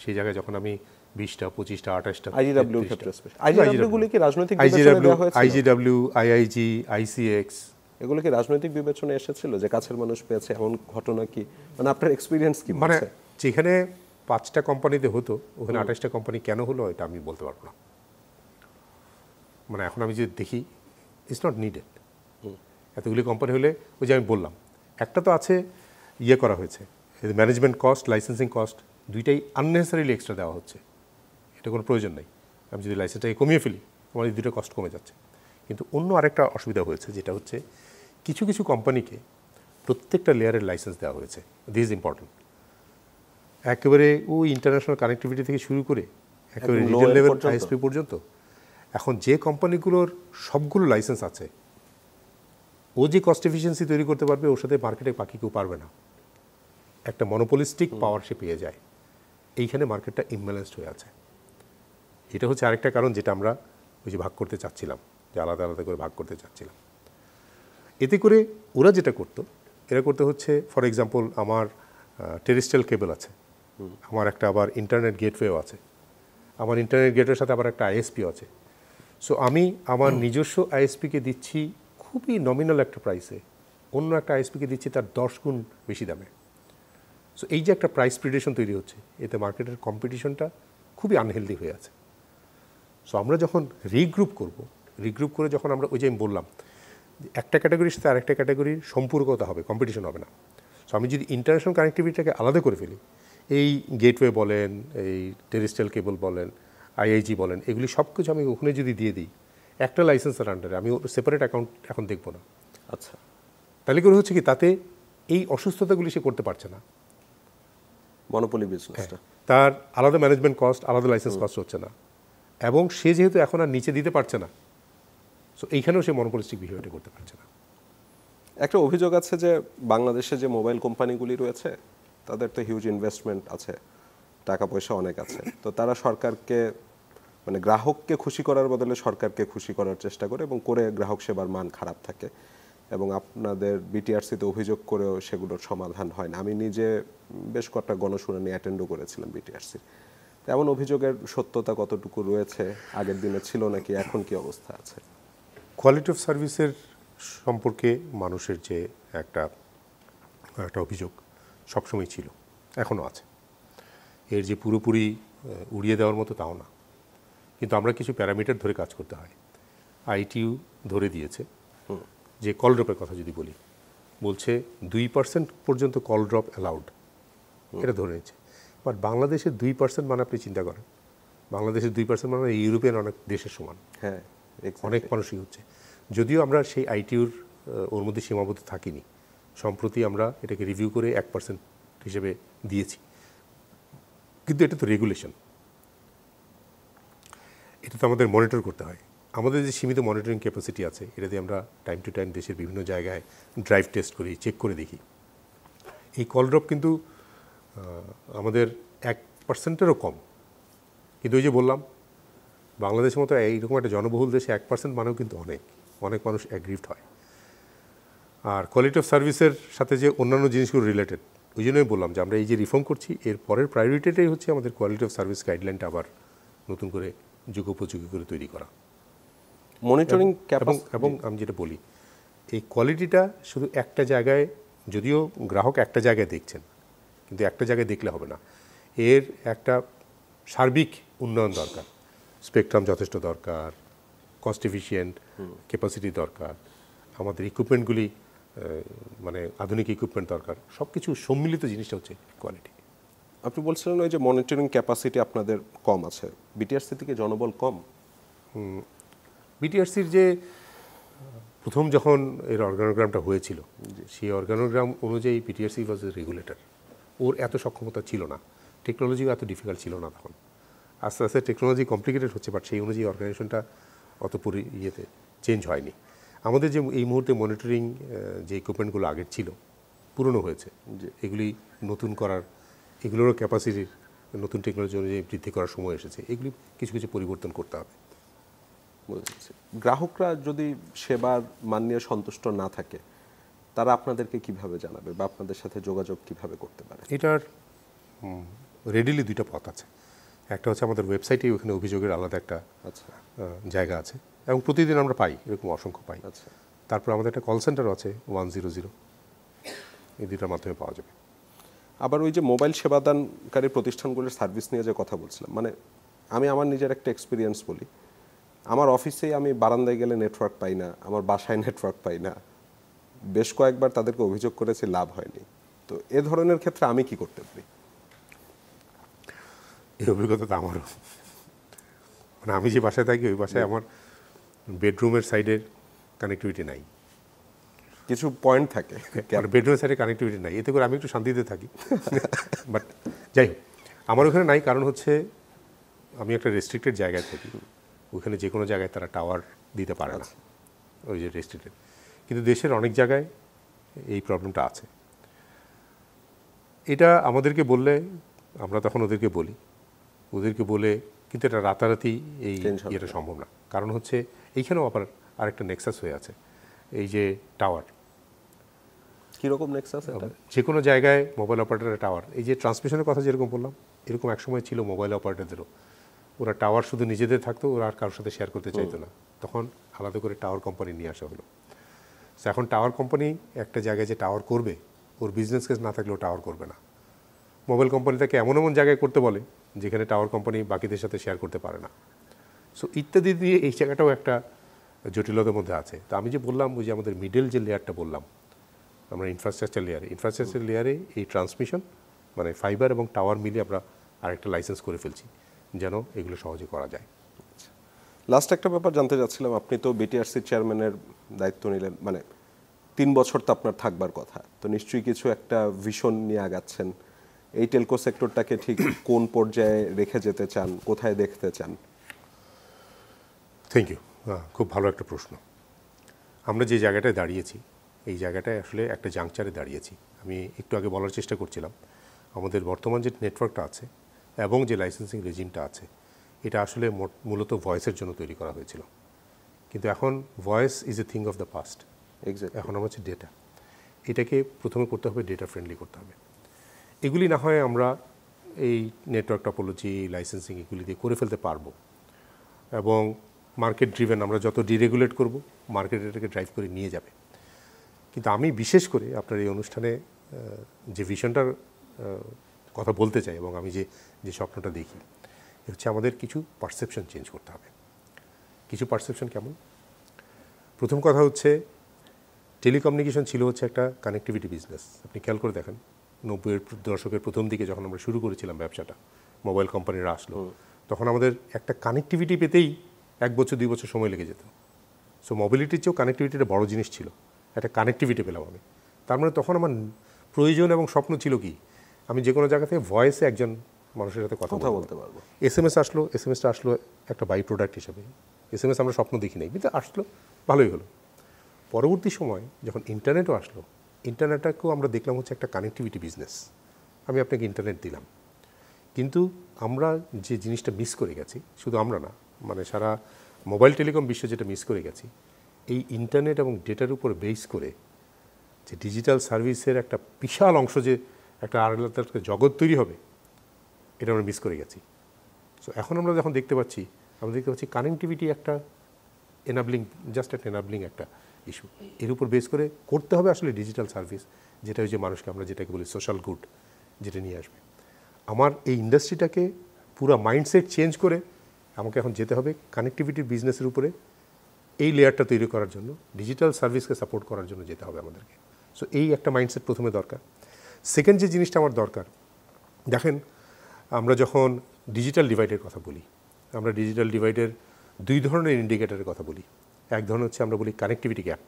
সেই জায়গায় যখন আমি 20টা, 25টা, 28টা
আইজিডব্লিউর ক্ষেত্রে আইজিডব্লিউগুলি কি রাজনৈতিক বিবেচনায় দেওয়া হয়েছিল?
আইজিডব্লিউ, আইআইজি, আইসিএক্স
এগুলো কি রাজনৈতিক বিবেচনায় এসেছিল যে কাছের মানুষ পেয়েছে এমন ঘটনা কি? মানে আপনার এক্সপিরিয়েন্স কি?
মানে যেখানে 5টা কোম্পানিতে হতো ওখানে 28টা কোম্পানি কেন হলো এটা আমি বলতে পারবো না। মানে এখন আমি যে দেখি ইটস নট নিডেড। এতগুলি কোম্পানি হলে ওই যে আমি বললাম, একটা তো আছে করা হয়েছে ম্যানেজমেন্ট কস্ট, লাইসেন্সিং কস্ট, দুইটাই আননেসেসারিলি এক্সট্রা দেওয়া হচ্ছে। এটা কোনো প্রয়োজন নেই। আমি যদি লাইসেন্সটাকে কমিয়ে ফেলি আমার এই দুটো কস্ট কমে যাচ্ছে। কিন্তু অন্য আরেকটা অসুবিধা হয়েছে, যেটা হচ্ছে কিছু কিছু কোম্পানিকে প্রত্যেকটা লেয়ারের লাইসেন্স দেওয়া হয়েছে। This is important. একেবারে ওই ইন্টারন্যাশনাল কানেক্টিভিটি থেকে শুরু করে একেবারে রিটেল লেভেল আইএসপি পর্যন্ত। এখন যে কোম্পানিগুলোর সবগুলো লাইসেন্স আছে, ও যে কস্ট এফিসিয়েন্সি তৈরি করতে পারবে ওর সাথে মার্কেটে বাকি কেউ পারবে না। একটা মনোপলিস্টিক পাওয়ার সে পেয়ে যায়। এইখানে মার্কেটটা ইমব্যালেন্সড হয়ে আছে। এটা হচ্ছে আরেকটা কারণ যেটা আমরা ওই যে ভাগ করতে চাচ্ছিলাম, যে আলাদা আলাদা করে ভাগ করতে চাচ্ছিলাম। এতে করে ওরা যেটা করতো, এরা করতে হচ্ছে ফর এক্সাম্পল আমার টেরেস্ট্রিয়াল কেবল আছে, আমার একটা আবার ইন্টারনেট গেটওয়েও আছে, আমার ইন্টারনেট গেটওয়ের সাথে আবার একটা আইএসপিও আছে। সো আমি আমার নিজস্ব আইএসপিকে দিচ্ছি খুবই নমিনাল একটা প্রাইসে, অন্য একটা আইএসপিকে দিচ্ছি তার 10 গুণ বেশি দামে। সো এই যে একটা প্রাইস প্রিডেশন তৈরি হচ্ছে, এতে মার্কেটের কম্পিটিশনটা খুবই আনহেলদি হয়ে আছে। সো আমরা যখন রিগ্রুপ করে যখন আমরা ওই যে আমি বললাম একটা ক্যাটাগরির সাথে আরেকটা ক্যাটাগরির সম্পর্কতা হবে, কম্পিটিশন হবে না। সো আমি যদি ইন্টারন্যাশনাল কানেক্টিভিটিটাকে আলাদা করে ফেলি, এই গেটওয়ে বলেন, এই টেরেস্ট্রিয়াল কেবল বলেন, আইআইজি বলেন, এগুলি সব কিছু আমি ওখানে যদি দিয়ে দিই একটা লাইসেন্সের আন্ডারে, আমি সেপারেট অ্যাকাউন্ট এখন দেখব না।
আচ্ছা,
তাহলে করে হচ্ছে কি, তাতে এই অসুস্থতাগুলি সে করতে পারছে না।
মনোপলি বিজনেসটা
তার আলাদা ম্যানেজমেন্ট কস্ট, আলাদা লাইসেন্স কস্ট হচ্ছে না, এবং সে যেহেতু এখন আর নিচে দিতে পারছে না, সো এইখানেও সে মনোপলিস্টিক বিহেভিয়ারটা করতে পারছে না।
একটা অভিযোগ আছে যে বাংলাদেশে যে মোবাইল কোম্পানিগুলি রয়েছে তাদের তো হিউজ ইনভেস্টমেন্ট আছে, টাকা পয়সা অনেক আছে, তো তারা সরকারকে মানে গ্রাহককে খুশি করার বদলে সরকারকে খুশি করার চেষ্টা করে এবং করে গ্রাহক সেবার মান খারাপ থাকে এবং আপনাদের বিটিআরসিতে অভিযোগ করেও সেগুলোর সমাধান হয় না। আমি নিজে বেশ কয়েকটা গণশুনানি অ্যাটেন্ডও করেছিলাম বিটিআরসির। এমন অভিযোগের সত্যতা কতটুকু রয়েছে, আগের দিনে ছিল নাকি, এখন কি অবস্থা আছে?
কোয়ালিটি অফ সার্ভিসের সম্পর্কে মানুষের যে একটা অভিযোগ সবসময় ছিল, এখনও আছে। এর যে পুরোপুরি উড়িয়ে দেওয়ার মতো তাও না, কিন্তু আমরা কিছু প্যারামিটার ধরে কাজ করতে হয়। আইটিইউ ধরে দিয়েছে যে কল ড্রপের কথা যদি বলি, বলছে 2% পর্যন্ত কল ড্রপ অ্যালাউড, এটা ধরে নিচ্ছে। বাট বাংলাদেশের 2% মানে আপনি চিন্তা করেন, বাংলাদেশের 2% মানে ইউরোপিয়ান অনেক দেশের সমান।
হ্যাঁ,
অনেক মানুষই হচ্ছে। যদিও আমরা সেই আইটিউর ওর মধ্যে সীমাবদ্ধ থাকিনি, সম্প্রতি আমরা এটাকে রিভিউ করে 1% হিসেবে দিয়েছি, কিন্তু এটা তো রেগুলেশন, এটা তো আমাদের মনিটর করতে হয়। আমাদের যে সীমিত মনিটরিং ক্যাপাসিটি আছে, এটা দিয়ে আমরা টাইম টু টাইম দেশের বিভিন্ন জায়গায় ড্রাইভ টেস্ট করি, চেক করে দেখি। এই কল ড্রপ কিন্তু আমাদের 1%-এরও কম, কিন্তু ওই যে বললাম বাংলাদেশের মতো এইরকম একটা জনবহুল দেশে 1% মানেও কিন্তু অনেক অনেক মানুষ অ্যাগ্রিভড হয়। আর কোয়ালিটি অফ সার্ভিসের সাথে যে অন্যান্য জিনিসগুলো রিলেটেড, ওই জন্যই বললাম যে আমরা এই যে রিফর্ম করছি, এর পরের প্রায়োরিটিটাই হচ্ছে আমাদের কোয়ালিটি অফ সার্ভিস গাইডলাইনটা আবার নতুন করে যুগোপযোগী করে তৈরি করা,
মনিটরিং
এবং আমি যেটা বলি, এই কোয়ালিটিটা শুধু একটা জায়গায়, যদিও গ্রাহক একটা জায়গায় দেখছেন, কিন্তু একটা জায়গায় দেখলে হবে না, এর একটা সার্বিক উন্নয়ন দরকার। স্পেকট্রাম যথেষ্ট দরকার, কস্ট এফিশিয়েন্ট ক্যাপাসিটি দরকার, আমাদের ইকুইপমেন্টগুলি মানে আধুনিক ইকুইপমেন্ট দরকার, সব কিছু সম্মিলিত জিনিসটা হচ্ছে কোয়ালিটি।
আপনি বলছিলেন ওই যে মনিটরিং ক্যাপাসিটি আপনাদের কম আছে, বিটিআরসি থেকে জনবল কম।
বিটিআরসির যে প্রথম যখন এর অর্গানোগ্রামটা হয়েছিল, সেই অর্গানোগ্রাম অনুযায়ী বিটিআরসি ওয়াজ এ রেগুলেটর, ওর এত সক্ষমতা ছিল না, টেকনোলজিও এত ডিফিকাল্ট ছিল না তখন। আস্তে আস্তে টেকনোলজি কমপ্লিকেটেড হচ্ছে, বাট সেই অনুযায়ী অর্গানাইজেশনটা অত ইয়েতে চেঞ্জ হয়নি। আমাদের যে এই মুহূর্তে মনিটরিং যে ইকুইপমেন্টগুলো আগের ছিল পুরনো হয়েছে, এগুলি নতুন করার, এগুলোরও ক্যাপাসিটির নতুন টেকনোলজি অনুযায়ী বৃদ্ধি করার সময় এসেছে, এগুলি কিছু কিছু পরিবর্তন করতে হবে।
বুঝেছি। গ্রাহকরা যদি সেবার মান নিয়ে সন্তুষ্ট না থাকে, তারা আপনাদেরকে কিভাবে জানাবে বা আপনাদের সাথে যোগাযোগ কিভাবে করতে পারে?
এটার রেডিলি দুইটা পথ আছে। একটা হচ্ছে আমাদের ওয়েবসাইটে, ওখানে অভিযোগের আলাদা একটা
আচ্ছা
জায়গা আছে, এবং প্রতিদিন আমরা পাই, এরকম অসংখ্য পাই।
আচ্ছা,
তারপর আমাদের একটা কল সেন্টারও আছে 100, এই দুটার মাধ্যমে পাওয়া যাবে।
আবার ওই যে মোবাইল সেবাদানকারী প্রতিষ্ঠানগুলির সার্ভিস নিয়ে যে কথা বলছিলাম, মানে আমি আমার নিজের একটা এক্সপিরিয়েন্স বলি, আমার অফিসেই আমি বারান্দায় গেলে নেটওয়ার্ক পাই না, আমার বাসায় নেটওয়ার্ক পাই না, বেশ কয়েকবার তাদেরকে অভিযোগ করেছি, লাভ হয়নি। তো এ ধরনের ক্ষেত্রে আমি কি করতে পারি?
এই অভিজ্ঞতা তো আমারও, মানে আমি যে বাসায় থাকি ওই বাসায় আমার বেডরুমের সাইডের কানেক্টিভিটি নাই,
কিছু পয়েন্ট থাকে,
মানে বেডরুমের সাইডে কানেক্টিভিটি নাই, এতে করে আমি একটু শান্তিতে থাকি। বাট যাই হোক, আমার ওখানে নাই, কারণ হচ্ছে আমি একটা রেস্ট্রিক্টেড জায়গায় থাকি, ওখানে যে কোনো জায়গায় তারা টাওয়ার দিতে পারে না, ওই যে রেস্ট্রিক্টেড। কিন্তু দেশের অনেক জায়গায় এই প্রবলেমটা আছে। এটা আমাদেরকে বললে আমরা তখন ওদেরকে বলে কিন্তু এটা রাতারাতি এই
Change হবে
ইয়েটা সম্ভব না। কারণ হচ্ছে এইখানেও আবার আরেকটা নেক্সাস হয়ে আছে, এই যে টাওয়ার,
কীরকম নেক্সাস এটা?
যে কোনো জায়গায় মোবাইল অপারেটরের টাওয়ার, এই যে ট্রান্সমিশনের কথা যেরকম বললাম, এরকম একসময় ছিল মোবাইল অপারেটরদেরও। ওরা টাওয়ার শুধু নিজেদের থাকতো, ওরা আর কারোর সাথে শেয়ার করতে চাইতো না। তখন আলাদা করে টাওয়ার কোম্পানি নিয়ে আসা হলো। তো এখন টাওয়ার কোম্পানি একটা জায়গায় যে টাওয়ার করবে, ওর বিজনেস কেস না থাকলেও টাওয়ার করবে না। মোবাইল কোম্পানি তাকে এমন এমন জায়গায় করতে বলে যেখানে টাওয়ার কোম্পানি বাকিদের সাথে শেয়ার করতে পারে না। সো ইত্যাদি দিয়ে এই জায়গাটাও একটা জটিলতার মধ্যে আছে। তো আমি যে বললাম, ওই যে আমাদের মিডল যে লেয়ারটা বললাম, আমরা ইনফ্রাস্ট্রাকচার লেয়ারে এই ট্রান্সমিশন মানে ফাইবার এবং টাওয়ার মিলিয়ে আমরা আরেকটা লাইসেন্স করে ফেলছি যেন এগুলো সহজে করা যায়।
লাস্ট একটা ব্যাপার জানতে চাচ্ছিলাম, আপনি তো বিটিআরসির চেয়ারম্যানের দায়িত্ব নিলেন, মানে 3 বছর তো আপনার থাকবার কথা, তো নিশ্চয়ই কিছু একটা ভিশন নিয়ে আগাচ্ছেন। এই টেলকো সেক্টরটাকে ঠিক কোন পর্যায়ে রেখে যেতে চান, কোথায় দেখতে চান?
থ্যাংক ইউ, খুব ভালো একটা প্রশ্ন। আমরা যে জায়গাটায় দাঁড়িয়েছি, এই জায়গাটায় আসলে একটা জাংচারে দাঁড়িয়েছি। আমি একটু আগে বলার চেষ্টা করছিলাম, আমাদের বর্তমান যে নেটওয়ার্কটা আছে এবং যে লাইসেন্সিং রেজিমটা আছে, এটা আসলে মূলত ভয়েসের জন্য তৈরি করা হয়েছিল। কিন্তু এখন voice is a thing of the past.
Exactly.
এখন আমার হচ্ছে ডেটা, এটাকে প্রথমে করতে হবে ডেটা ফ্রেন্ডলি করতে হবে। এগুলি না হয় আমরা এই নেটওয়ার্ক টপোলজি, লাইসেন্সিং এগুলি দিয়ে করে ফেলতে পারবো, এবং মার্কেট ড্রিভেন আমরা যত ডিরেগুলেট করব, মার্কেট এটাকে ড্রাইভ করে নিয়ে যাবে। কিন্তু আমি বিশেষ করে আপনার এই অনুষ্ঠানে যে ভিশনটার কথা বলতে চাই এবং আমি যে স্বপ্নটা দেখি, হচ্ছে আমাদের কিছু পারসেপশন চেঞ্জ করতে হবে। কিছু পারসেপশন কেমন? প্রথম কথা হচ্ছে, টেলিকমিউনিকেশন ছিল হচ্ছে একটা কানেক্টিভিটি বিজনেস। আপনি খেয়াল করে দেখেন, 90-এর দশকের প্রথম দিকে যখন আমরা শুরু করেছিলাম ব্যবসাটা, মোবাইল কোম্পানিরা আসলো, তখন আমাদের একটা কানেক্টিভিটি পেতেই 1 বছর 2 বছর সময় লেগে যেত। সো মোবিলিটির চেয়েও কানেক্টিভিটিটা বড় জিনিস ছিল। একটা কানেক্টিভিটি পেলাম আমি, তার মানে তখন আমার প্রয়োজন এবং স্বপ্ন ছিল কি, আমি যে কোনো জায়গা থেকে ভয়েসে একজন মানুষের সাথে কথা বলতে পারবো। এসএমএসটা আসলো একটা বাই প্রোডাক্ট হিসেবে। এসএমএস আমরা স্বপ্ন দেখি নাই, কিন্তু আসলো, ভালোই হলো। পরবর্তী সময় যখন ইন্টারনেটও আসলো, ইন্টারনেটটাকেও আমরা দেখলাম হচ্ছে একটা কানেক্টিভিটি বিজনেস। আমি আপনাকে ইন্টারনেট দিলাম, কিন্তু আমরা যে জিনিসটা মিস করে গেছি, শুধু আমরা না, মানে সারা মোবাইল টেলিকম বিশ্ব যেটা মিস করে গেছি, এই ইন্টারনেট এবং ডেটার উপর বেস করে যে ডিজিটাল সার্ভিসের একটা বিশাল অংশ, যে একটা আলাদা জগৎ তৈরি হবে, এটা আমরা মিস করে গেছি। সো এখন আমরা যখন দেখতে পাচ্ছি কানেক্টিভিটি একটা জাস্ট একটা এনাবলিং একটা ইস্যু। এর উপর বেস করে করতে হবে আসলে ডিজিটাল সার্ভিস, যেটা হচ্ছে মানুষকে আমরা যেটাকে বলি সোশ্যাল গুড, যেটা নিয়ে আসবে। আমার এই ইন্ডাস্ট্রিটাকে পুরো মাইন্ডসেট চেঞ্জ করে আমাকে এখন যেতে হবে কানেক্টিভিটির বিজনেসের উপরে, এই লেয়ারটা তৈরি করার জন্য, ডিজিটাল সার্ভিসকে সাপোর্ট করার জন্য যেতে হবে আমাদেরকে। সো এই একটা মাইন্ডসেট প্রথমে দরকার। সেকেন্ড যে জিনিসটা আমার দরকার, দেখেন আমরা যখন ডিজিটাল ডিভাইডের কথা বলি, আমরা ডিজিটাল ডিভাইডের 2 ধরনের ইন্ডিকেটরের কথা বলি। এক ধরনের হচ্ছে আমরা বলি কানেক্টিভিটি গ্যাপ,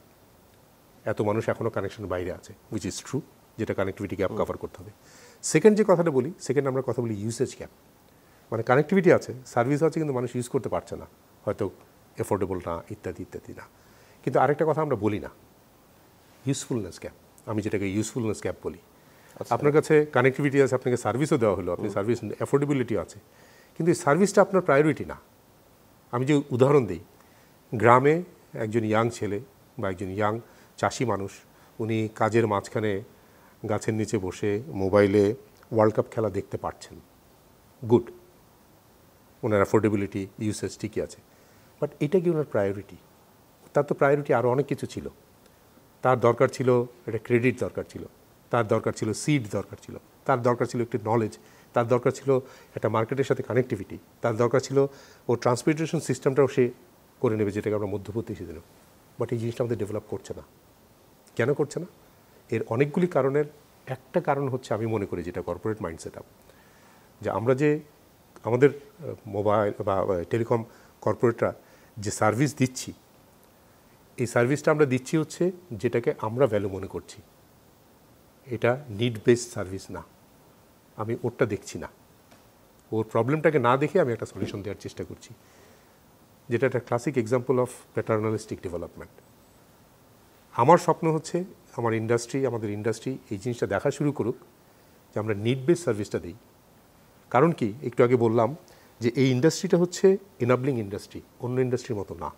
এত মানুষ এখনও কানেকশনের বাইরে আছে, উইচ ইজ ট্রু, যেটা কানেক্টিভিটি গ্যাপ কভার করতে হবে। সেকেন্ড যে কথাটা বলি, আমরা কথা বলি ইউসেজ গ্যাপ, মানে কানেক্টিভিটি আছে, সার্ভিস আছে, কিন্তু মানুষ ইউজ করতে পারছে না, হয়তো এফোর্ডেবল না, ইত্যাদি ইত্যাদি না। কিন্তু আরেকটা কথা আমরা বলি না, ইউজফুলনেস গ্যাপ, আমি যেটাকে ইউজফুলনেস গ্যাপ বলি। আপনার কাছে কানেক্টিভিটি আছে, আপনাকে সার্ভিসও দেওয়া হলো, আপনি সার্ভিস অ্যাফোর্ডেবিলিটি আছে, কিন্তু এই সার্ভিসটা আপনার প্রায়োরিটি না। আমি যে উদাহরণ দিই, গ্রামে একজন ইয়াং ছেলে বা একজন ইয়াং চাষি মানুষ, উনি কাজের মাঝখানে গাছের নিচে বসে মোবাইলে ওয়ার্ল্ড কাপ খেলা দেখতে পারছেন, গুড, ওনার অ্যাফোর্ডেবিলিটি ইউসেজ ঠিকই আছে, বাট এটা কি ওনার প্রায়োরিটি? তার তো প্রায়োরিটি আরও অনেক কিছু ছিল। তার দরকার ছিল একটা ক্রেডিট দরকার ছিল, তার দরকার ছিল সিড দরকার ছিল, তার দরকার ছিল একটি নলেজ, তার দরকার ছিল একটা মার্কেটের সাথে কানেক্টিভিটি, তার দরকার ছিল ও ট্রান্সপোর্টেশন সিস্টেমটাও সে করে নেবে, যেটাকে আমরা মধ্যবর্তী হিসেবে দেব। বাট এই জিনিসটা আমাদের ডেভেলপ করছে না। কেন করছে না? এর অনেকগুলি কারণের একটা কারণ হচ্ছে, আমি মনে করি যেটা কর্পোরেট মাইন্ডসেট আপ, যে আমরা যে আমাদের মোবাইল বা টেলিকম কর্পোরেটরা যে সার্ভিস দিচ্ছি, এই সার্ভিসটা আমরা দিচ্ছি হচ্ছে যেটাকে আমরা ভ্যালু মনে করছি, এটা নিড বেসড সার্ভিস না। আমি ওরটা দেখছি না, ওর প্রবলেমটাকে না দেখে আমি একটা সলিউশন দেওয়ার চেষ্টা করছি, যেটা একটা classic example of paternalistic development. আমার স্বপ্ন হচ্ছে আমাদের ইন্ডাস্ট্রি এই জিনিসটা দেখা শুরু করুক, যে আমরা নিড বেসড সার্ভিসটা দিই, কারণ কি, একটু আগে বললাম যে এই ইন্ডাস্ট্রিটা হচ্ছে এনাবলিং ইন্ডাস্ট্রি, অন্য ইন্ডাস্ট্রির মতো না।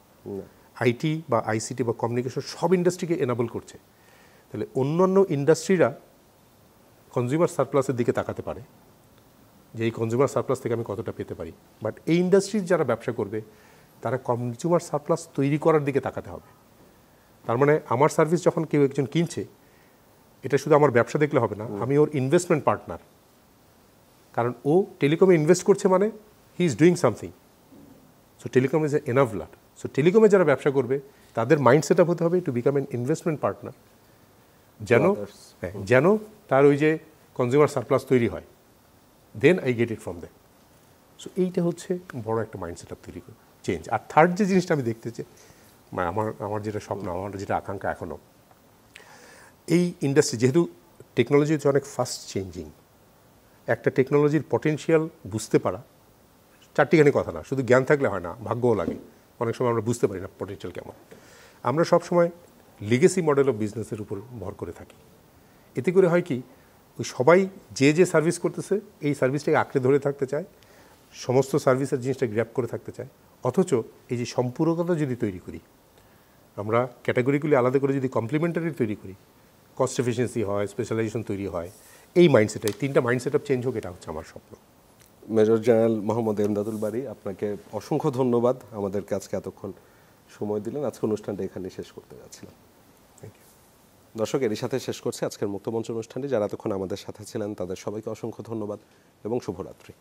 আইটি বা আইসিটি বা কমিউনিকেশন সব ইন্ডাস্ট্রিকে এনাবল করছে। তাহলে অন্যান্য ইন্ডাস্ট্রিরা কনজিউমার সারপ্লাসের দিকে তাকাতে পারে যে এই কনজিউমার সারপ্লাস থেকে আমি কতটা পেতে পারি, বাট এই ইন্ডাস্ট্রির যারা ব্যবসা করবে তারা কনজিউমার সারপ্লাস তৈরি করার দিকে তাকাতে হবে। তার মানে আমার সার্ভিস যখন কেউ একজন কিনছে, এটা শুধু আমার ব্যবসা দেখলে হবে না, আমি ওর ইনভেস্টমেন্ট পার্টনার। কারণ ও টেলিকমে ইনভেস্ট করছে মানে he is doing something. So telecom is a enabler. So টেলিকমে যারা ব্যবসা করবে তাদের মাইন্ড সেট আপ হতে হবে to become an investment partner, যেন তার ওই যে কনজিউমার সারপ্লাস তৈরি হয়, then I get it from them. So এইটা হচ্ছে বড় একটা মাইন্ড সেট আপ তৈরি করে চেঞ্জ। আর থার্ড যে জিনিসটা আমি দেখতে চাই, মানে আমার যেটা স্বপ্ন, আমার যেটা আকাঙ্ক্ষা এখনও, এই ইন্ডাস্ট্রি যেহেতু টেকনোলজি হচ্ছে অনেক ফাস্ট চেঞ্জিং, একটা টেকনোলজির পটেনশিয়াল বুঝতে পারা চারটিখানি কথা না, শুধু জ্ঞান থাকলে হয় না, ভাগ্যও লাগে। অনেক সময় আমরা বুঝতে পারি না পটেনশিয়াল কেমন। আমরা সবসময় লিগেসি মডেল অফ বিজনেসের উপর ভর করে থাকি। এতে করে হয় কি, ওই সবাই যে সার্ভিস করতেছে এই সার্ভিসটাকে আঁকড়ে ধরে থাকতে চায়, সমস্ত সার্ভিসের জিনিসটা গ্র্যাপ করে থাকতে চায়। অথচ এই যে সম্পূরকতা যদি তৈরি করি, আমরা ক্যাটাগরিগুলি আলাদা করে যদি কমপ্লিমেন্টারি তৈরি করি, কস্ট এফিসিয়েন্সি হয়, স্পেশালাইজেশন তৈরি হয়, এই মাইন্ডসেট, এই তিনটা মাইন্ডসেট আপ চেঞ্জ হোক, এটা হচ্ছে আমার স্বপ্ন।
মেজর জেনারেল মোহাম্মদ এমদাদুল বারী, আপনাকে অসংখ্য ধন্যবাদ আমাদেরকে আজকে এতক্ষণ সময় দিলেন। আজকে অনুষ্ঠানটা এখানে শেষ করতে যাচ্ছিলাম।
Thank you.
দর্শক, এরই সাথে শেষ করছে আজকের মুক্তমঞ্চ অনুষ্ঠানটি। যারা এতক্ষণ আমাদের সাথে ছিলেন তাদের সবাইকে অসংখ্য ধন্যবাদ এবং শুভরাত্রি।